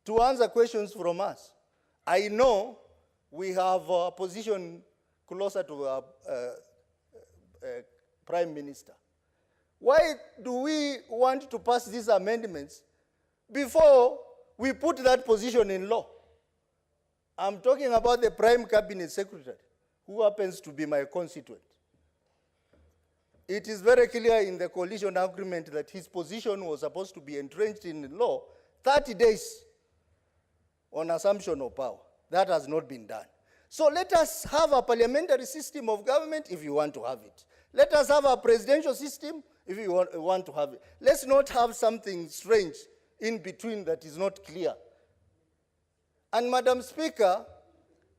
to answer questions from us. I know we have a position closer to a prime minister. Why do we want to pass these amendments before we put that position in law? I'm talking about the prime cabinet secretary, who happens to be my constituent. It is very clear in the coalition agreement that his position was supposed to be entrenched in law 30 days on assumption of power. That has not been done. So let us have a parliamentary system of government if you want to have it. Let us have a presidential system if you want to have it. Let's not have something strange in between that is not clear. And Madam Speaker,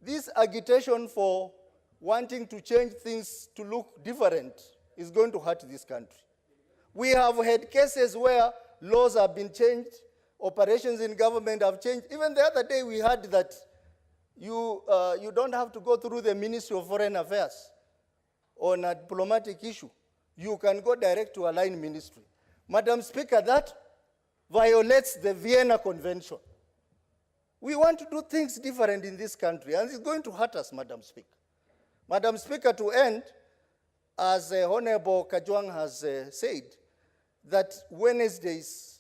this agitation for wanting to change things to look different is going to hurt this country. We have had cases where laws have been changed, operations in government have changed. Even the other day we heard that you don't have to go through the Ministry of Foreign Affairs on a diplomatic issue. You can go direct to a line ministry. Madam Speaker, that violates the Vienna Convention. We want to do things different in this country, and it's going to hurt us, Madam Speaker. Madam Speaker, to end, as Honorable Kajwang has said, that Wednesdays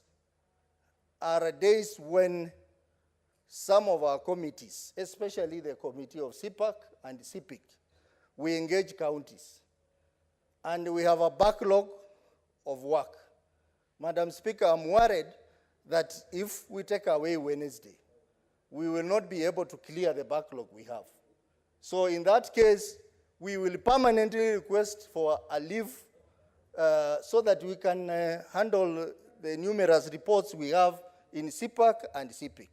are days when some of our committees, especially the committee of CPAC and Civic, we engage counties. And we have a backlog of work. Madam Speaker, I'm worried that if we take away Wednesday, we will not be able to clear the backlog we have. So in that case, we will permanently request for a leave so that we can handle the numerous reports we have in CPAC and Civic.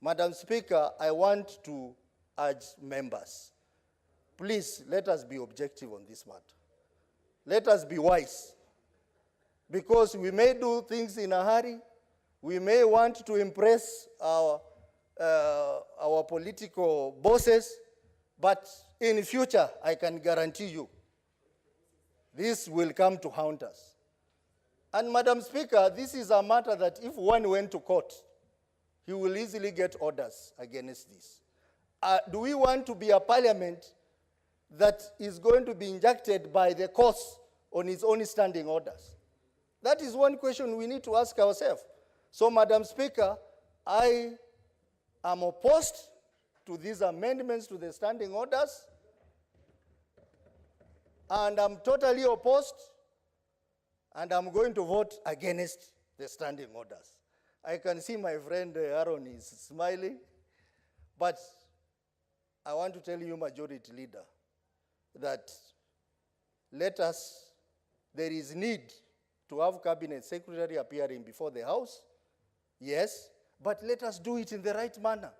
Madam Speaker, I want to urge members, please let us be objective on this matter. Let us be wise, because we may do things in a hurry. We may want to impress our political bosses, but in future, I can guarantee you, this will come to haunt us. And Madam Speaker, this is a matter that if one went to court, he will easily get orders against this. Do we want to be a parliament that is going to be injected by the courts on its own standing orders? That is one question we need to ask ourselves. So, Madam Speaker, I am opposed to these amendments to the standing orders, and I'm totally opposed, and I'm going to vote against the standing orders. I can see my friend Aaron is smiling, but I want to tell you, Majority Leader, that there is need to have Cabinet Secretary appearing before the House, yes, but let us do it in the right manner.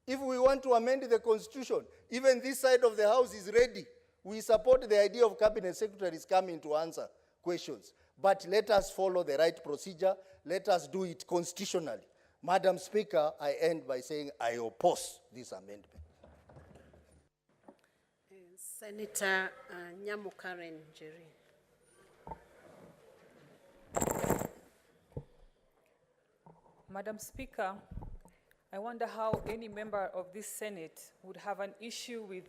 If we want to amend the Constitution, even this side of the House is ready. We support the idea of Cabinet Secretaries coming to answer questions. But let us follow the right procedure. Let us do it constitutionally. Madam Speaker, I end by saying I oppose this amendment. Senator Nyamu Karen Jerry. Madam Speaker, I wonder how any member of this Senate would have an issue with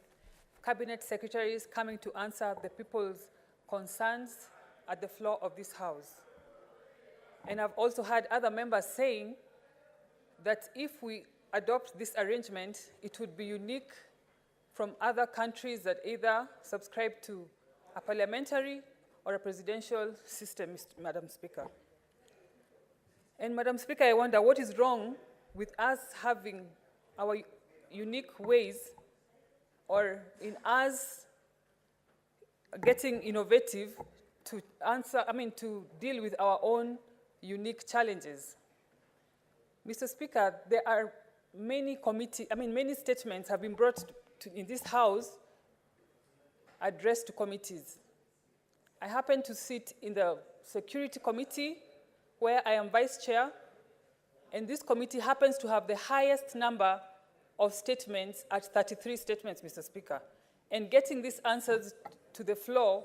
cabinet secretaries coming to answer the people's concerns at the floor of this House. And I've also had other members saying that if we adopt this arrangement, it would be unique from other countries that either subscribe to a parliamentary or a presidential system, Madam Speaker. And Madam Speaker, I wonder what is wrong with us having our unique ways, or in us getting innovative to to deal with our own unique challenges. Mr. Speaker, there are many many statements have been brought in this House addressed to committees. I happen to sit in the Security Committee, where I am Vice Chair, and this committee happens to have the highest number of statements at 33 statements, Mr. Speaker. And getting these answers to the floor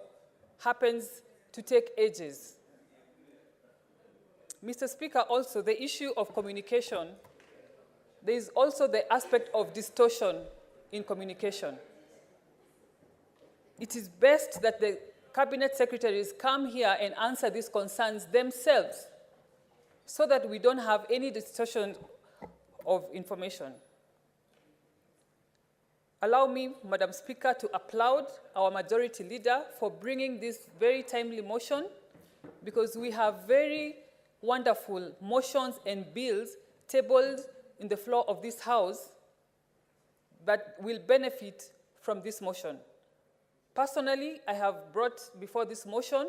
happens to take ages. Mr. Speaker, also the issue of communication, there is also the aspect of distortion in communication. It is best that the cabinet secretaries come here and answer these concerns themselves, so that we don't have any distortion of information. Allow me, Madam Speaker, to applaud our majority leader for bringing this very timely motion, because we have very wonderful motions and bills tabled in the floor of this House that will benefit from this motion. Personally, I have brought before this motion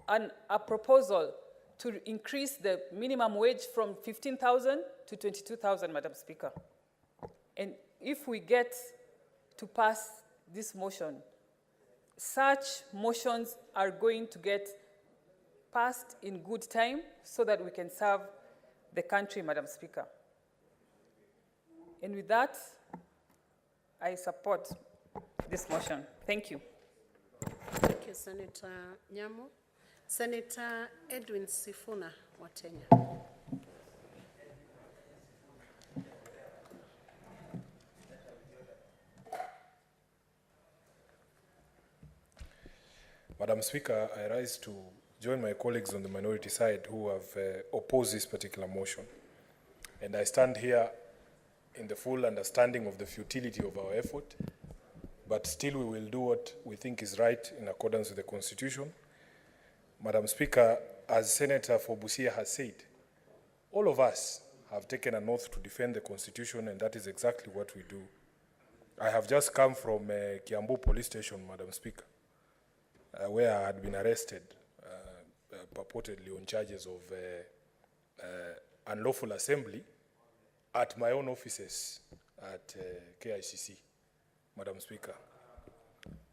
a proposal to increase the minimum wage from 15,000 to 22,000, Madam Speaker. And if we get to pass this motion, such motions are going to get passed in good time so that we can serve the country, Madam Speaker. And with that, I support this motion. Thank you. Thank you, Senator Nyamu. Senator Edwin Sifuna Watenya. Madam Speaker, I rise to join my colleagues on the minority side who have opposed this particular motion. And I stand here in the full understanding of the futility of our effort, but still we will do what we think is right in accordance with the Constitution. Madam Speaker, as Senator for Busia has said, all of us have taken an oath to defend the Constitution, and that is exactly what we do. I have just come from Kiambu Police Station, Madam Speaker, where I had been arrested purportedly on charges of unlawful assembly at my own offices at KICC, Madam Speaker.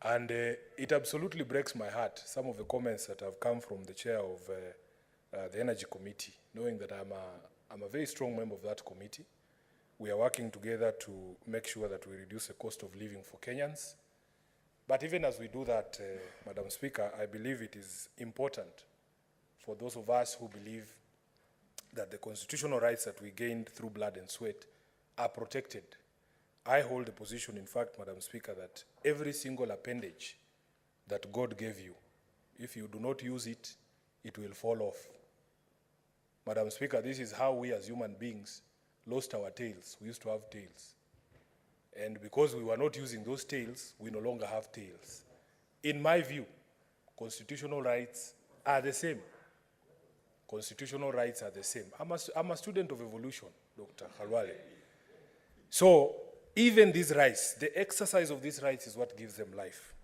And it absolutely breaks my heart, some of the comments that have come from the chair of the Energy Committee, knowing that I'm a very strong member of that committee. We are working together to make sure that we reduce the cost of living for Kenyans. But even as we do that, Madam Speaker, I believe it is important for those of us who believe that the constitutional rights that we gained through blood and sweat are protected. I hold the position, in fact, Madam Speaker, that every single appendage that God gave you, if you do not use it, it will fall off. Madam Speaker, this is how we as human beings lost our tails. We used to have tails. And because we were not using those tails, we no longer have tails. In my view, constitutional rights are the same. Constitutional rights are the same. I'm a student of evolution, Dr. Khalwale. So even these rights, the exercise of these rights is what gives them life.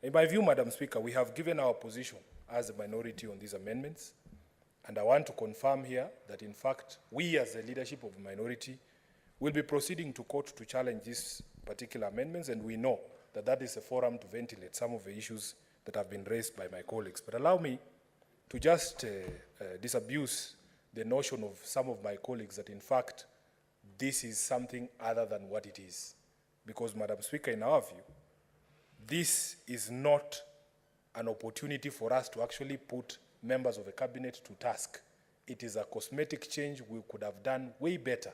In my view, Madam Speaker, we have given our position as a minority on these amendments. And I want to confirm here that, in fact, we as the leadership of the minority will be proceeding to court to challenge these particular amendments, and we know that that is a forum to ventilate some of the issues that have been raised by my colleagues. But allow me to just disabuse the notion of some of my colleagues that in fact, this is something other than what it is. Because, Madam Speaker, in our view, this is not an opportunity for us to actually put members of the cabinet to task. It is a cosmetic change we could have done way better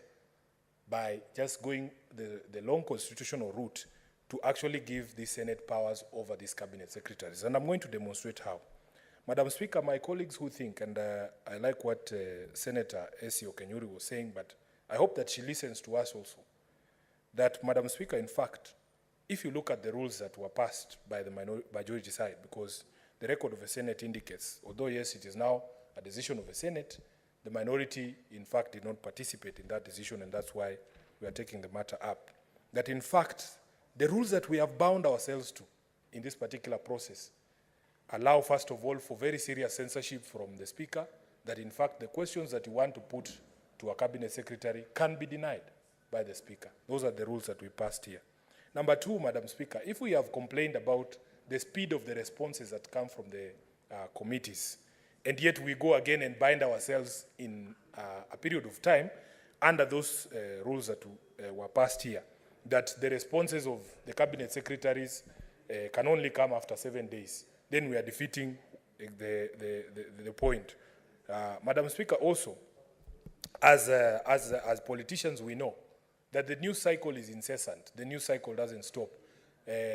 by just going the long constitutional route to actually give the Senate powers over these cabinet secretaries. And I'm going to demonstrate how. Madam Speaker, my colleagues who think, and I like what Senator Esi Okenyuri was saying, but I hope that she listens to us also, that, Madam Speaker, in fact, if you look at the rules that were passed by the majority side, because the record of the Senate indicates, although yes, it is now a decision of the Senate, the minority, in fact, did not participate in that decision, and that's why we are taking the matter up. That, in fact, the rules that we have bound ourselves to in this particular process allow, first of all, for very serious censorship from the Speaker, that, in fact, the questions that you want to put to a cabinet secretary can be denied by the Speaker. Those are the rules that we passed here. Number two, Madam Speaker, if we have complained about the speed of the responses that come from the committees, and yet we go again and bind ourselves in a period of time under those rules that were passed here, that the responses of the cabinet secretaries can only come after 7 days, then we are defeating the point. Madam Speaker, also, as politicians, we know that the news cycle is incessant. The news cycle doesn't stop.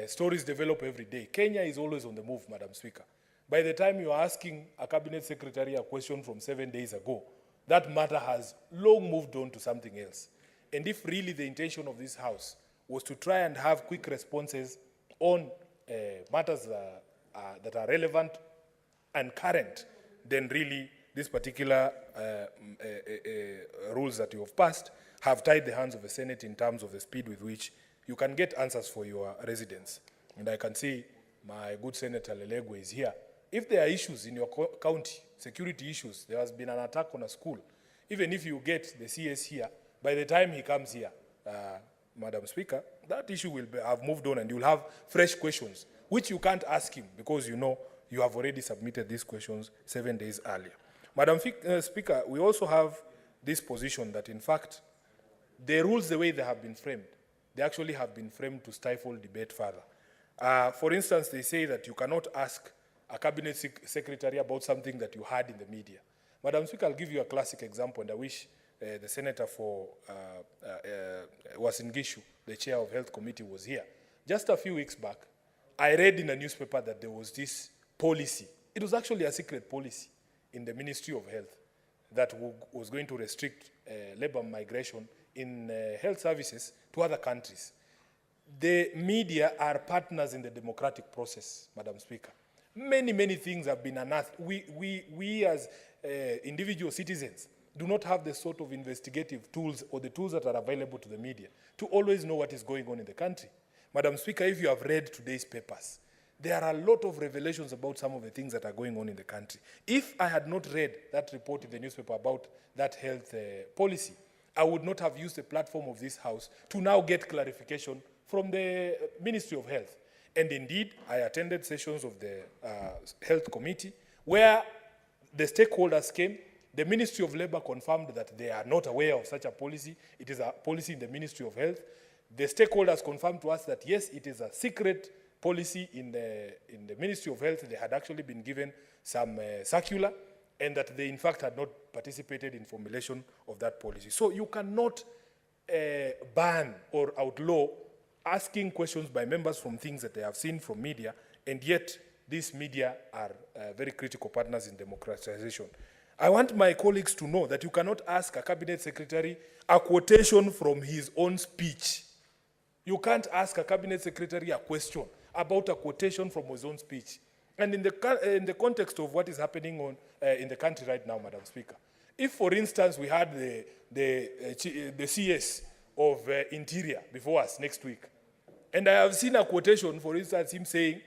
Stories develop every day. Kenya is always on the move, Madam Speaker. By the time you are asking a cabinet secretary a question from 7 days ago, that matter has long moved on to something else. And if really the intention of this House was to try and have quick responses on matters that are relevant and current, then really this particular rules that you have passed have tied the hands of the Senate in terms of the speed with which you can get answers for your residents. And I can see my good Senator Lelegwe is here. If there are issues in your county, security issues, there has been an attack on a school, even if you get the CS here, by the time he comes here, Madam Speaker, that issue will have moved on and you'll have fresh questions, which you can't ask him because you know you have already submitted these questions 7 days earlier. Madam Speaker, we also have this position that, in fact, the rules, the way they have been framed, they actually have been framed to stifle debate further. For instance, they say that you cannot ask a cabinet secretary about something that you heard in the media. Madam Speaker, I'll give you a classic example, and I wish the senator for Wasingishu, the chair of Health Committee, was here. Just a few weeks back, I read in a newspaper that there was this policy. It was actually a secret policy in the Ministry of Health that was going to restrict labor migration in health services to other countries. The media are partners in the democratic process, Madam Speaker. Many, many things have been unearthed. We as individual citizens do not have the sort of investigative tools or the tools that are available to the media to always know what is going on in the country. Madam Speaker, if you have read today's papers, there are a lot of revelations about some of the things that are going on in the country. If I had not read that report in the newspaper about that health policy, I would not have used the platform of this House to now get clarification from the Ministry of Health. And indeed, I attended sessions of the Health Committee where the stakeholders came. The Ministry of Labor confirmed that they are not aware of such a policy. It is a policy in the Ministry of Health. The stakeholders confirmed to us that, yes, it is a secret policy in the Ministry of Health. They had actually been given some circular, and that they, in fact, had not participated in formulation of that policy. So you cannot ban or outlaw asking questions by members from things that they have seen from media, and yet these media are very critical partners in democratization. I want my colleagues to know that you cannot ask a cabinet secretary a quotation from his own speech. You can't ask a cabinet secretary a question about a quotation from his own speech. And in the context of what is happening in the country right now, Madam Speaker, if, for instance, we had the CS of Interior before us next week, and I have seen a quotation, for instance, him saying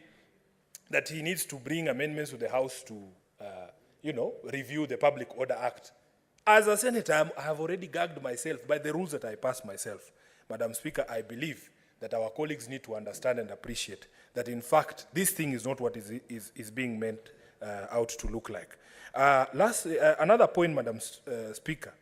that he needs to bring amendments to the House to, review the Public Order Act. As a senator, I have already gagged myself by the rules that I passed myself. Madam Speaker, I believe that our colleagues need to understand and appreciate that, in fact, this thing is not what is being meant out to look like. Another point, Madam Speaker,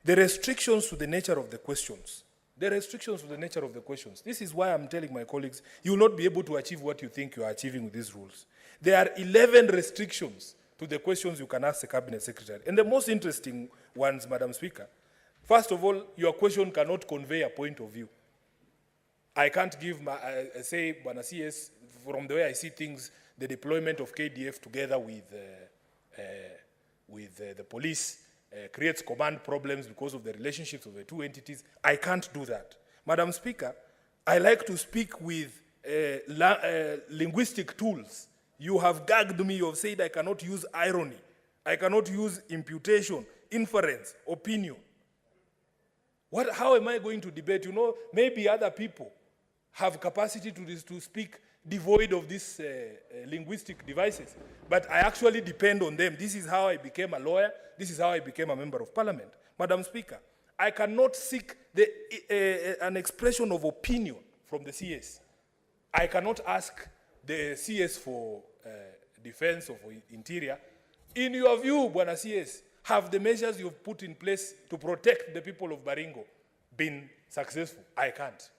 the restrictions to the nature of the questions. The restrictions to the nature of the questions. This is why I'm telling my colleagues, you will not be able to achieve what you think you are achieving with these rules. There are 11 restrictions to the questions you can ask the Cabinet Secretary. And the most interesting ones, Madam Speaker, first of all, your question cannot convey a point of view. I can't give my, say, Bwana CS, from the way I see things, the deployment of KDF together with the police creates command problems because of the relationships of the two entities. I can't do that. Madam Speaker, I like to speak with linguistic tools. You have gagged me, you have said I cannot use irony. I cannot use imputation, inference, opinion. How am I going to debate? You know, maybe other people have capacity to speak devoid of these linguistic devices. But I actually depend on them. This is how I became a lawyer. This is how I became a member of parliament. Madam Speaker, I cannot seek an expression of opinion from the CS. I cannot ask the CS for defense or for interior. In your view, Bwana CS, have the measures you've put in place to protect the people of Baringo been successful? I can't.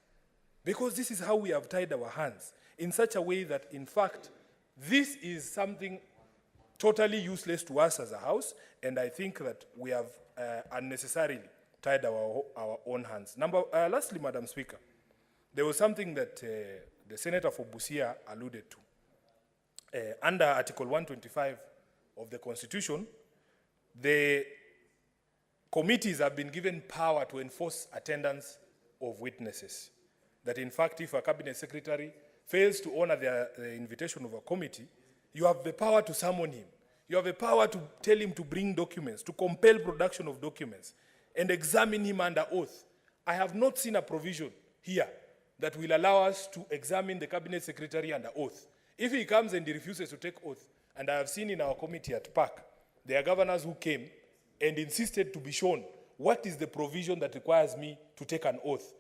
Because this is how we have tied our hands, in such a way that, in fact, this is something totally useless to us as a house, and I think that we have unnecessarily tied our own hands. Lastly, Madam Speaker, there was something that the Senator for Busia alluded to. Under Article 125 of the Constitution, the committees have been given power to enforce attendance of witnesses. That in fact, if a cabinet secretary fails to honor the invitation of a committee, you have the power to summon him. You have the power to tell him to bring documents, to compel production of documents, and examine him under oath. I have not seen a provision here that will allow us to examine the cabinet secretary under oath. If he comes and he refuses to take oath, and I have seen in our committee at PAC, there are governors who came and insisted to be shown what is the provision that requires me to take an oath.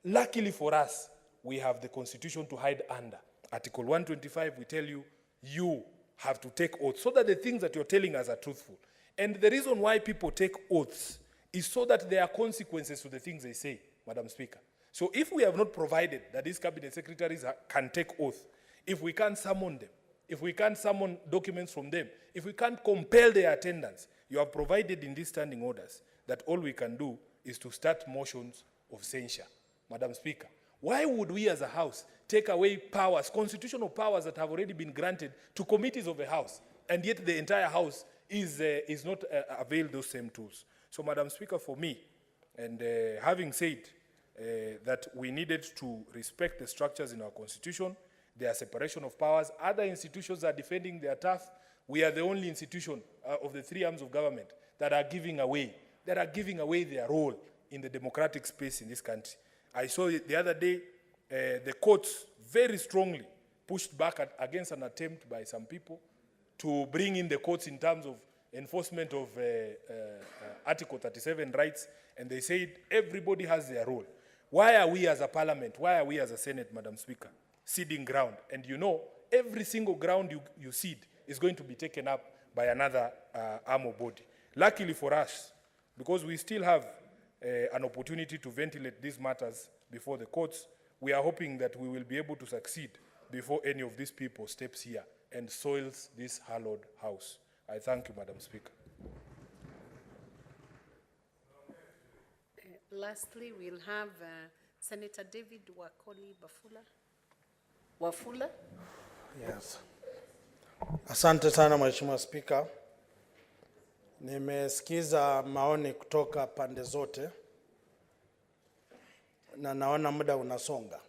Luckily for us, we have the Constitution to hide under. Article 125, we tell you, you have to take oaths so that the things that you're telling us are truthful. And the reason why people take oaths is so that there are consequences to the things they say, Madam Speaker. So if we have not provided that these cabinet secretaries can take oath, if we can't summon them, if we can't summon documents from them, if we can't compel their attendance, you have provided in these standing orders that all we can do is to start motions of censure. Madam Speaker, why would we as a house take away powers, constitutional powers that have already been granted to committees of the house, and yet the entire house is not availed those same tools? So, Madam Speaker, for me, and having said that we needed to respect the structures in our constitution, their separation of powers, other institutions are defending their turf. We are the only institution of the three arms of government that are giving away their role in the democratic space in this country. I saw it the other day, the courts very strongly pushed back against an attempt by some people to bring in the courts in terms of enforcement of Article 37 rights, and they said everybody has their role. Why are we as a parliament, why are we as a Senate, Madam Speaker, ceding ground? And you know, every single ground you cede is going to be taken up by another arm or body. Luckily for us, because we still have an opportunity to ventilate these matters before the courts, we are hoping that we will be able to succeed before any of these people steps here and soils this hallowed house. I thank you, Madam Speaker. Lastly, we'll have Senator David Wafula. Yes. Asante sana Mheshimiwa Spika. Nimesikiza maoni kutoka pande zote na naona muda unasonga.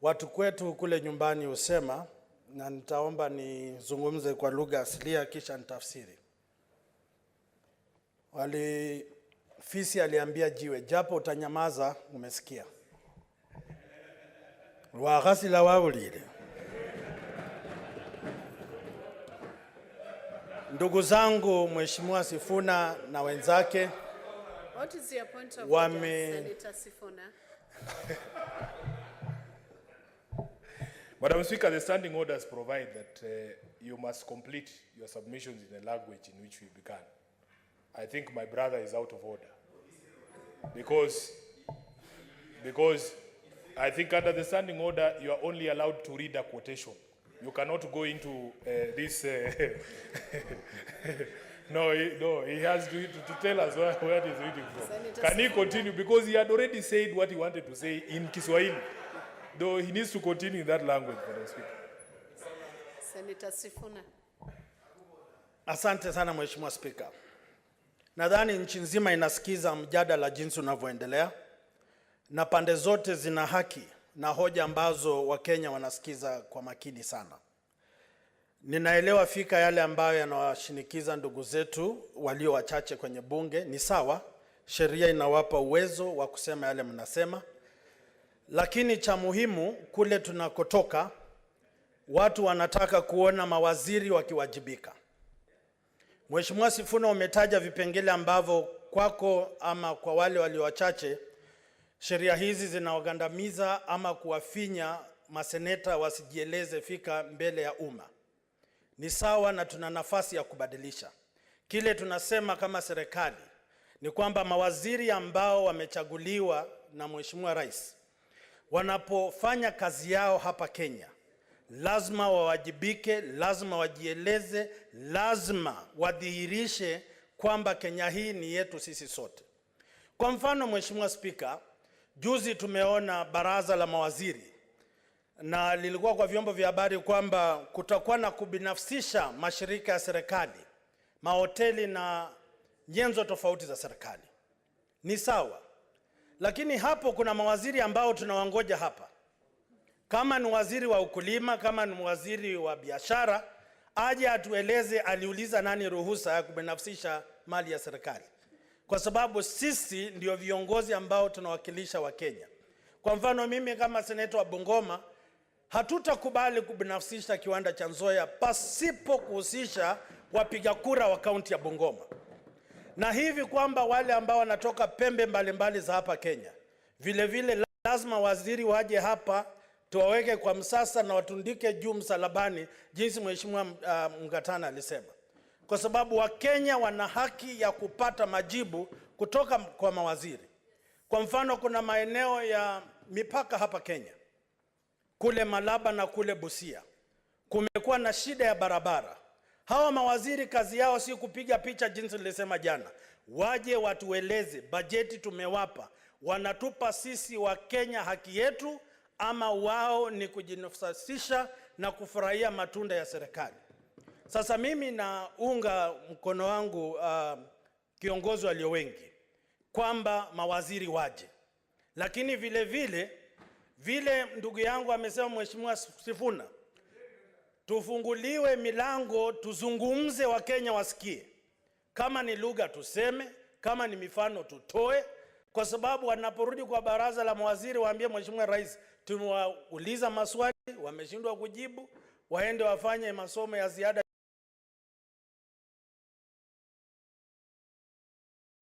Watu kwetu kule nyumbani husema, na nitaomba nizungumze kwa lugha asilia kisha nitafsiri. Fisi aliambia jiwe, japo utanyamaza umesikia. Waghasila wawulile. Ndugu zangu Mheshimiwa Sifuna na wenzake, what is your point of order, Senator Sifuna? Madam Speaker, the standing orders provide that you must complete your submissions in the language in which we began. I think my brother is out of order. Because I think under the standing order, you are only allowed to read a quotation. You cannot go into this. No, he has to tell us where he's reading from. Senator Can he Sifuna. continue? Because he had already said what he wanted to say in Kiswahili. Though he needs to continue in that language, Madam Speaker. Senator Sifuna. Asante sana Mheshimiwa Spika. Nadhani nchi nzima inasikiza mjadala jinsi unavyoendelea na pande zote zina haki na hoja ambazo Wakenya wanasikiza kwa makini sana. Ninaelewa fika yale ambayo yanawashinikiza ndugu zetu walio wachache kwenye bunge, ni sawa, sheria inawapa uwezo wa kusema yale mnasema. Lakini cha muhimu kule tunakotoka, watu wanataka kuona mawaziri wakiwajibika. Mheshimiwa Sifuna, umetaja vipengele ambavyo kwako ama kwa wale walio wachache sheria hizi zinawagandamiza ama kuwafinya maseneta wasijieleze fika mbele ya umma. Ni sawa na tuna nafasi ya kubadilisha. Kile tunasema kama serikali ni kwamba mawaziri ambao wamechaguliwa na Mheshimiwa Rais wanapofanya kazi yao hapa Kenya, lazima wawajibike, lazima wajieleze, lazima wadhihirishe kwamba Kenya hii ni yetu sisi sote. Kwa mfano, Mheshimiwa Spika, juzi tumeona baraza la mawaziri na lilikuwa kwa vyombo vya habari kwamba kutakuwa na kubinafsisha mashirika ya serikali, mahoteli na nyenzo tofauti za serikali. Ni sawa. Lakini hapo kuna mawaziri ambao tunawangoja hapa. Kama ni waziri wa ukulima, kama ni waziri wa biashara, aje atueleze aliuliza nani ruhusa ya kubinafsisha mali ya serikali. Kwa sababu sisi ndio viongozi ambao tunawakilisha wa Kenya. Kwa mfano mimi kama seneta wa Bungoma, hatutakubali kubinafsisha kiwanda cha Nzoia pasipo kuhusisha wapiga kura wa kaunti ya Bungoma. Na hivi kwamba wale ambao wanatoka pembe mbalimbali za hapa Kenya, vile vile lazima waziri waje hapa tuwaweke kwa msasa na watundike juu msalabani jinsi Mheshimiwa Mngatana alisema. Kwa sababu Wakenya wana haki ya kupata majibu kutoka kwa mawaziri. Kwa mfano kuna maeneo ya mipaka hapa Kenya, kule Malaba na kule Busia, kumekuwa na shida ya barabara. Hawa mawaziri kazi yao si kupiga picha jinsi nilisema jana. Waje watueleze bajeti tumewapa, wanatupa sisi wa Kenya haki yetu ama wao ni kujinafsisha na kufurahia matunda ya serikali. Sasa mimi naunga mkono wangu kiongozi walio wengi kwamba mawaziri waje. Lakini vile ndugu yangu amesema Mheshimiwa Sifuna, tufunguliwe milango, tuzungumze, wa Kenya wasikie. Kama ni lugha tuseme, kama ni mifano tutoe, kwa sababu wanaporudi kwa baraza la mawaziri waambie Mheshimiwa Rais tumewauliza maswali, wameshindwa kujibu, waende wafanye masomo ya ziada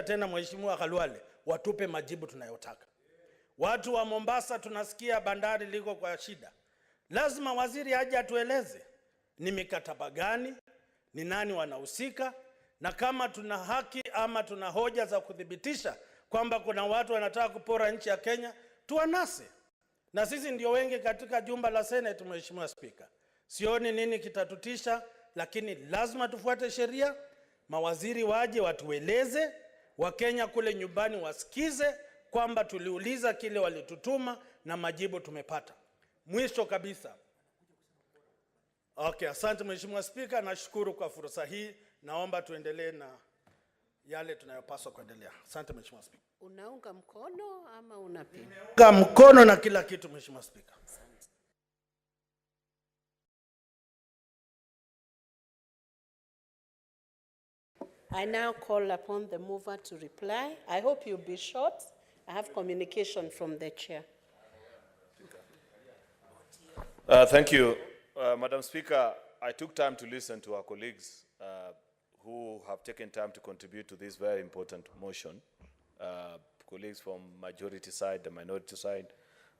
tena Mheshimiwa Khalwale, watupe majibu tunayotaka. Watu wa Mombasa tunasikia bandari liko kwa shida. Lazima waziri aje atueleze ni mikataba gani, ni nani wanahusika, na kama tuna haki ama tuna hoja za kudhibitisha kwamba kuna watu wanataka kupora nchi ya Kenya, tuanase. Na sisi ndio wengi katika jumba la Senate, Mheshimiwa Spika. Sioni nini kitatutisha, lakini lazima tufuate sheria. Mawaziri waje watueleze, Wakenya kule nyumbani wasikize kwamba tuliuliza kile walitutuma na majibu tumepata. Mwisho kabisa. Okay, asante Mheshimiwa Spika, nashukuru kwa fursa hii. Naomba tuendelee na yale tunayopaswa kuendelea. Asante Mheshimiwa Spika. Unaunga mkono ama unapinga? Unga mkono na kila kitu Mheshimiwa Spika. I now call upon the mover to reply. I hope you'll be short. I have communication from the chair. Thank you. Madam Speaker, I took time to listen to our colleagues who have taken time to contribute to this very important motion. Colleagues from majority side, the minority side,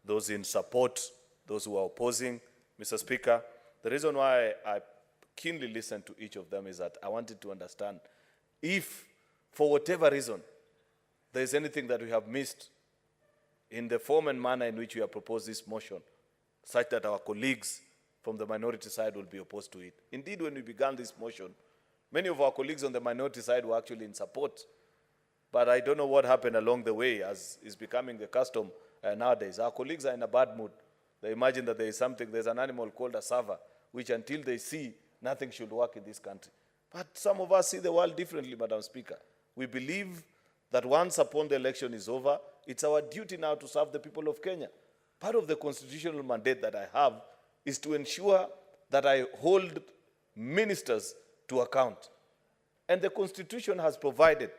those in support, those who are opposing, Mr. Speaker, the reason why I keenly listened to each of them is that I wanted to understand if, for whatever reason, there is anything that we have missed in the form and manner in which we have proposed this motion, such that our colleagues from the minority side will be opposed to it. Indeed, when we began this motion, many of our colleagues on the minority side were actually in support. But I don't know what happened along the way, as is becoming the custom nowadays. Our colleagues are in a bad mood. They imagine that there is something, there's an animal called a server, which until they see, nothing should work in this country. But some of us see the world differently, Madam Speaker. We believe that once upon the election is over, it's our duty now to serve the people of Kenya. Part of the constitutional mandate that I have is to ensure that I hold ministers to account. And the Constitution has provided.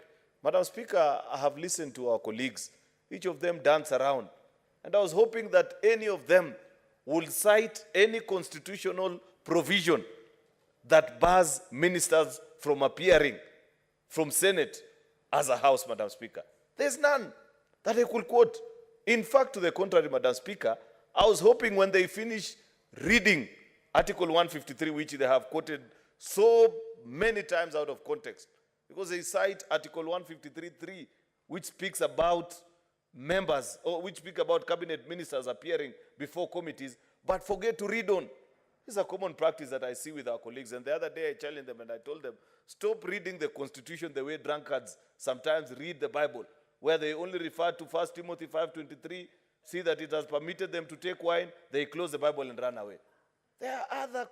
Madam Speaker, I have listened to our colleagues. Each of them dance around. And I was hoping that any of them would cite any constitutional provision that bars ministers from appearing from Senate as a House, Madam Speaker. There's none that I could quote. In fact, to the contrary, Madam Speaker, I was hoping when they finish reading Article 153, which they have quoted so many times out of context, because they cite Article 153.3, which speaks about members, or which speak about cabinet ministers appearing before committees, but forget to read on. This is a common practice that I see with our colleagues. And the other day I challenged them and I told them, stop reading the Constitution the way drunkards sometimes read the Bible, where they only refer to 1 Timothy 5:23, see that it has permitted them to take wine, they close the Bible and run away. There are other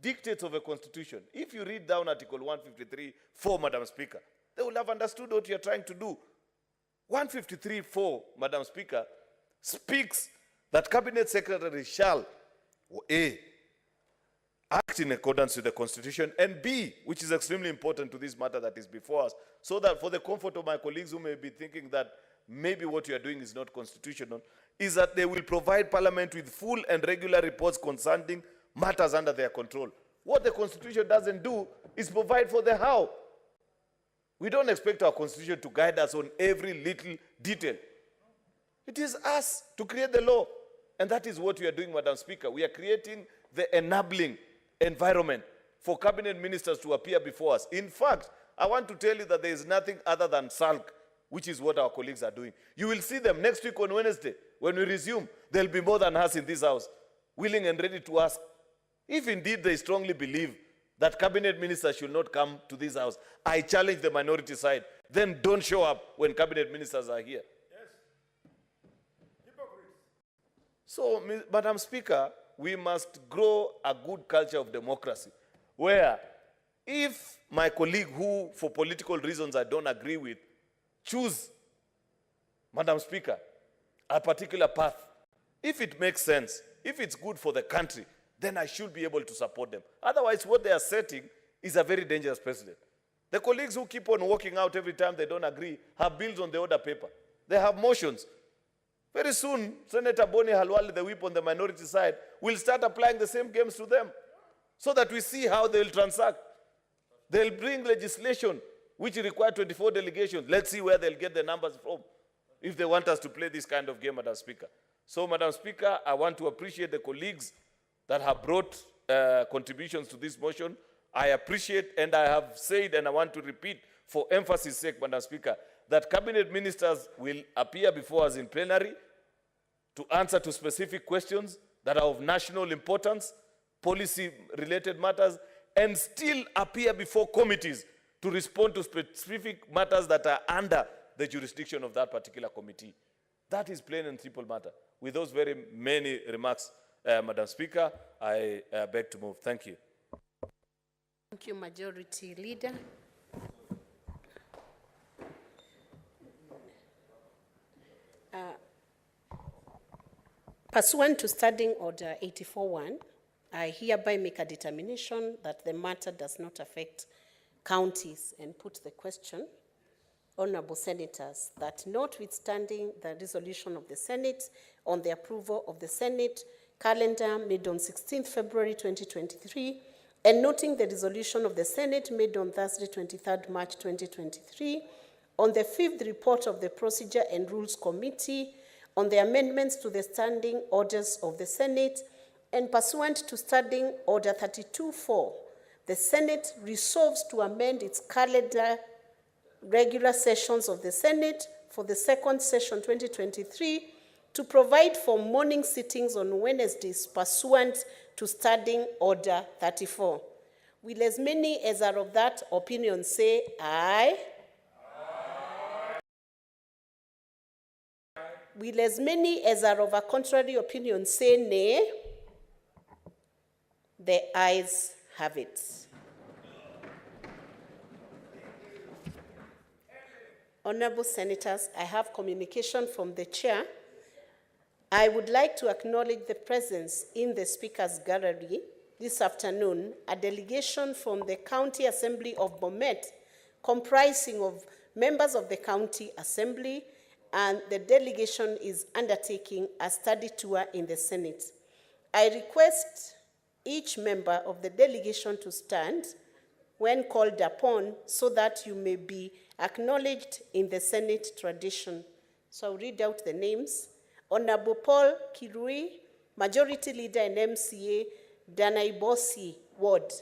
dictates of a constitution. If you read down Article 153.4, Madam Speaker, they will have understood what you're trying to do. 153.4, Madam Speaker, speaks that cabinet secretary shall, A, act in accordance with the Constitution, and B, which is extremely important to this matter that is before us, so that for the comfort of my colleagues who may be thinking that maybe what you are doing is not constitutional, is that they will provide Parliament with full and regular reports concerning matters under their control. What the Constitution doesn't do is provide for the how. We don't expect our Constitution to guide us on every little detail. It is us to create the law. And that is what we are doing, Madam Speaker. We are creating the enabling environment for cabinet ministers to appear before us. In fact, I want to tell you that there is nothing other than sulk, which is what our colleagues are doing. You will see them next week on Wednesday. When we resume, there will be more than us in this house, willing and ready to ask. If indeed they strongly believe that cabinet ministers should not come to this house, I challenge the minority side. Then don't show up when cabinet ministers are here. So, Madam Speaker, we must grow a good culture of democracy, where if my colleague who, for political reasons I don't agree with, choose, Madam Speaker, a particular path, if it makes sense, if it's good for the country, then I should be able to support them. Otherwise, what they are setting is a very dangerous precedent. The colleagues who keep on walking out every time they don't agree have bills on the order paper. They have motions. Very soon, Senator Boni Halwale, the whip on the minority side, will start applying the same games to them so that we see how they will transact. They'll bring legislation which require 24 delegations. Let's see where they'll get the numbers from if they want us to play this kind of game, Madam Speaker. So, Madam Speaker, I want to appreciate the colleagues that have brought contributions to this motion. I appreciate, and I have said, and I want to repeat for emphasis' sake, Madam Speaker, that cabinet ministers will appear before us in plenary to answer to specific questions that are of national importance, policy-related matters, and still appear before committees to respond to specific matters that are under the jurisdiction of that particular committee. That is plain and simple matter. With those very many remarks, Madam Speaker, I beg to move. Thank you. Thank you, Majority Leader. Pursuant to Standing Order 84.1, I hereby make a determination that the matter does not affect counties and put the question, Honorable Senators, that notwithstanding the resolution of the Senate on the approval of the Senate calendar made on 16th February 2023, and noting the resolution of the Senate made on Thursday 23rd March 2023, on the 5th report of the Procedure and Rules Committee, on the amendments to the standing orders of the Senate, and pursuant to Standing Order 32-4, the Senate resolves to amend its calendar regular sessions of the Senate for the second session 2023 to provide for morning sittings on Wednesdays pursuant to Standing Order 34. Will as many as are of that opinion say aye? Aye. Will as many as are of a contrary opinion say nay? The ayes have it. Honorable Senators, I have communication from the Chair. I would like to acknowledge the presence in the Speaker's Gallery this afternoon a delegation from the County Assembly of Bomet, comprising of members of the County Assembly, and the delegation is undertaking a study tour in the Senate. I request each member of the delegation to stand when called upon so that you may be acknowledged in the Senate tradition. So I'll read out the names. Honorable Paul Kirui, Majority Leader and MCA, Danaibosi Ward.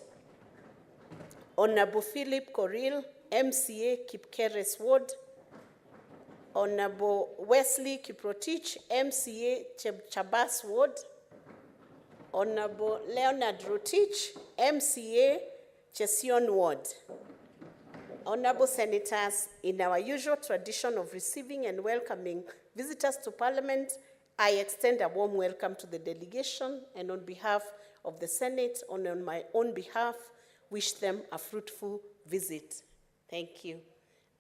Honorable Philip Koril, MCA, Kipkeres Ward. Honorable Wesley Kiprotich, MCA, Chabas Ward. Honorable Leonard Rotich, MCA, Chesion Ward. Honorable Senators, in our usual tradition of receiving and welcoming visitors to Parliament, I extend a warm welcome to the delegation, and on behalf of the Senate, and on my own behalf, wish them a fruitful visit. Thank you.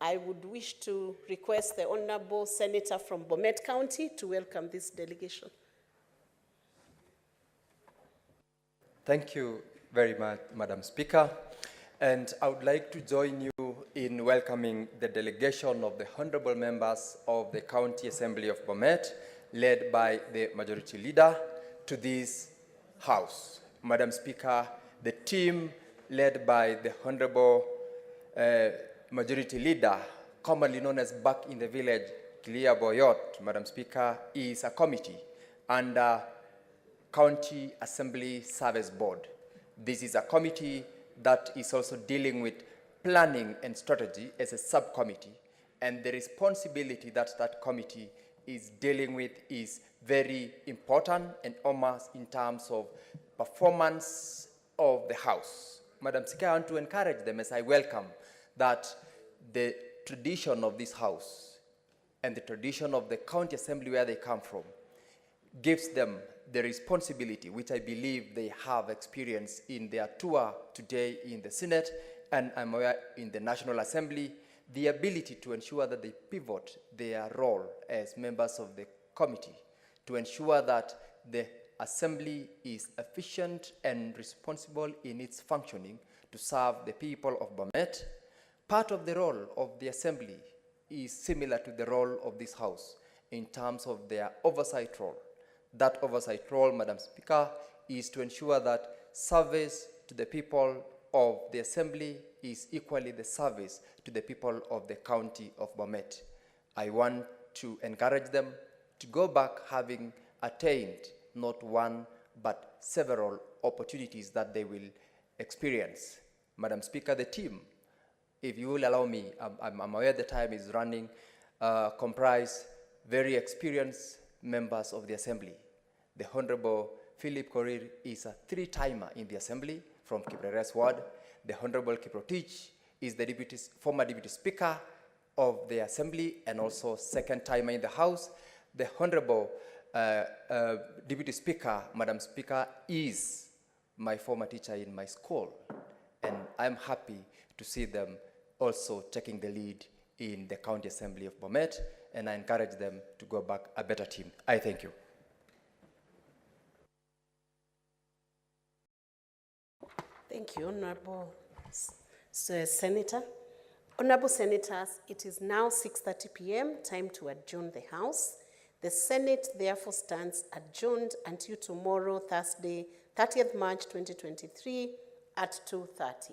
I would wish to request the Honorable Senator from Bomet County to welcome this delegation. Thank you very much, Madam Speaker. And I would like to join you in welcoming the delegation of the honorable members of the County Assembly of Bomet, led by the Majority Leader, to this House. Madam Speaker, the team led by the Honorable Majority Leader, commonly known as Back in the Village, Kilia Boyot, Madam Speaker, is a committee under County Assembly Service Board. This is a committee that is also dealing with planning and strategy as a subcommittee, and the responsibility that that committee is dealing with is very important and almost in terms of performance of the House. Madam Speaker, I want to encourage them as I welcome that the tradition of this House and the tradition of the County Assembly where they come from gives them the responsibility, which I believe they have experienced in their tour today in the Senate and I'm aware in the National Assembly, the ability to ensure that they pivot their role as members of the committee to ensure that the Assembly is efficient and responsible in its functioning to serve the people of Bomet. Part of the role of the Assembly is similar to the role of this House in terms of their oversight role. That oversight role, Madam Speaker, is to ensure that service to the people of the Assembly is equally the service to the people of the County of Bomet. I want to encourage them to go back having attained not one but several opportunities that they will experience. Madam Speaker, the team, if you will allow me, I'm aware the time is running, comprise very experienced members of the Assembly. The Honorable Philip Korir is a three-timer in the Assembly from Kipkeres Ward. The Honorable Kiprotich is the former Deputy Speaker of the Assembly and also second-timer in the House. The Honorable Deputy Speaker, Madam Speaker, is my former teacher in my school. And I'm happy to see them also taking the lead in the County Assembly of Bomet, and I encourage them to go back a better team. I thank you. Thank you, Honorable Senator. Honorable Senators, it is now 6:30 p.m., time to adjourn the House. The Senate therefore stands adjourned until tomorrow, Thursday, 30th March 2023 at 2:30.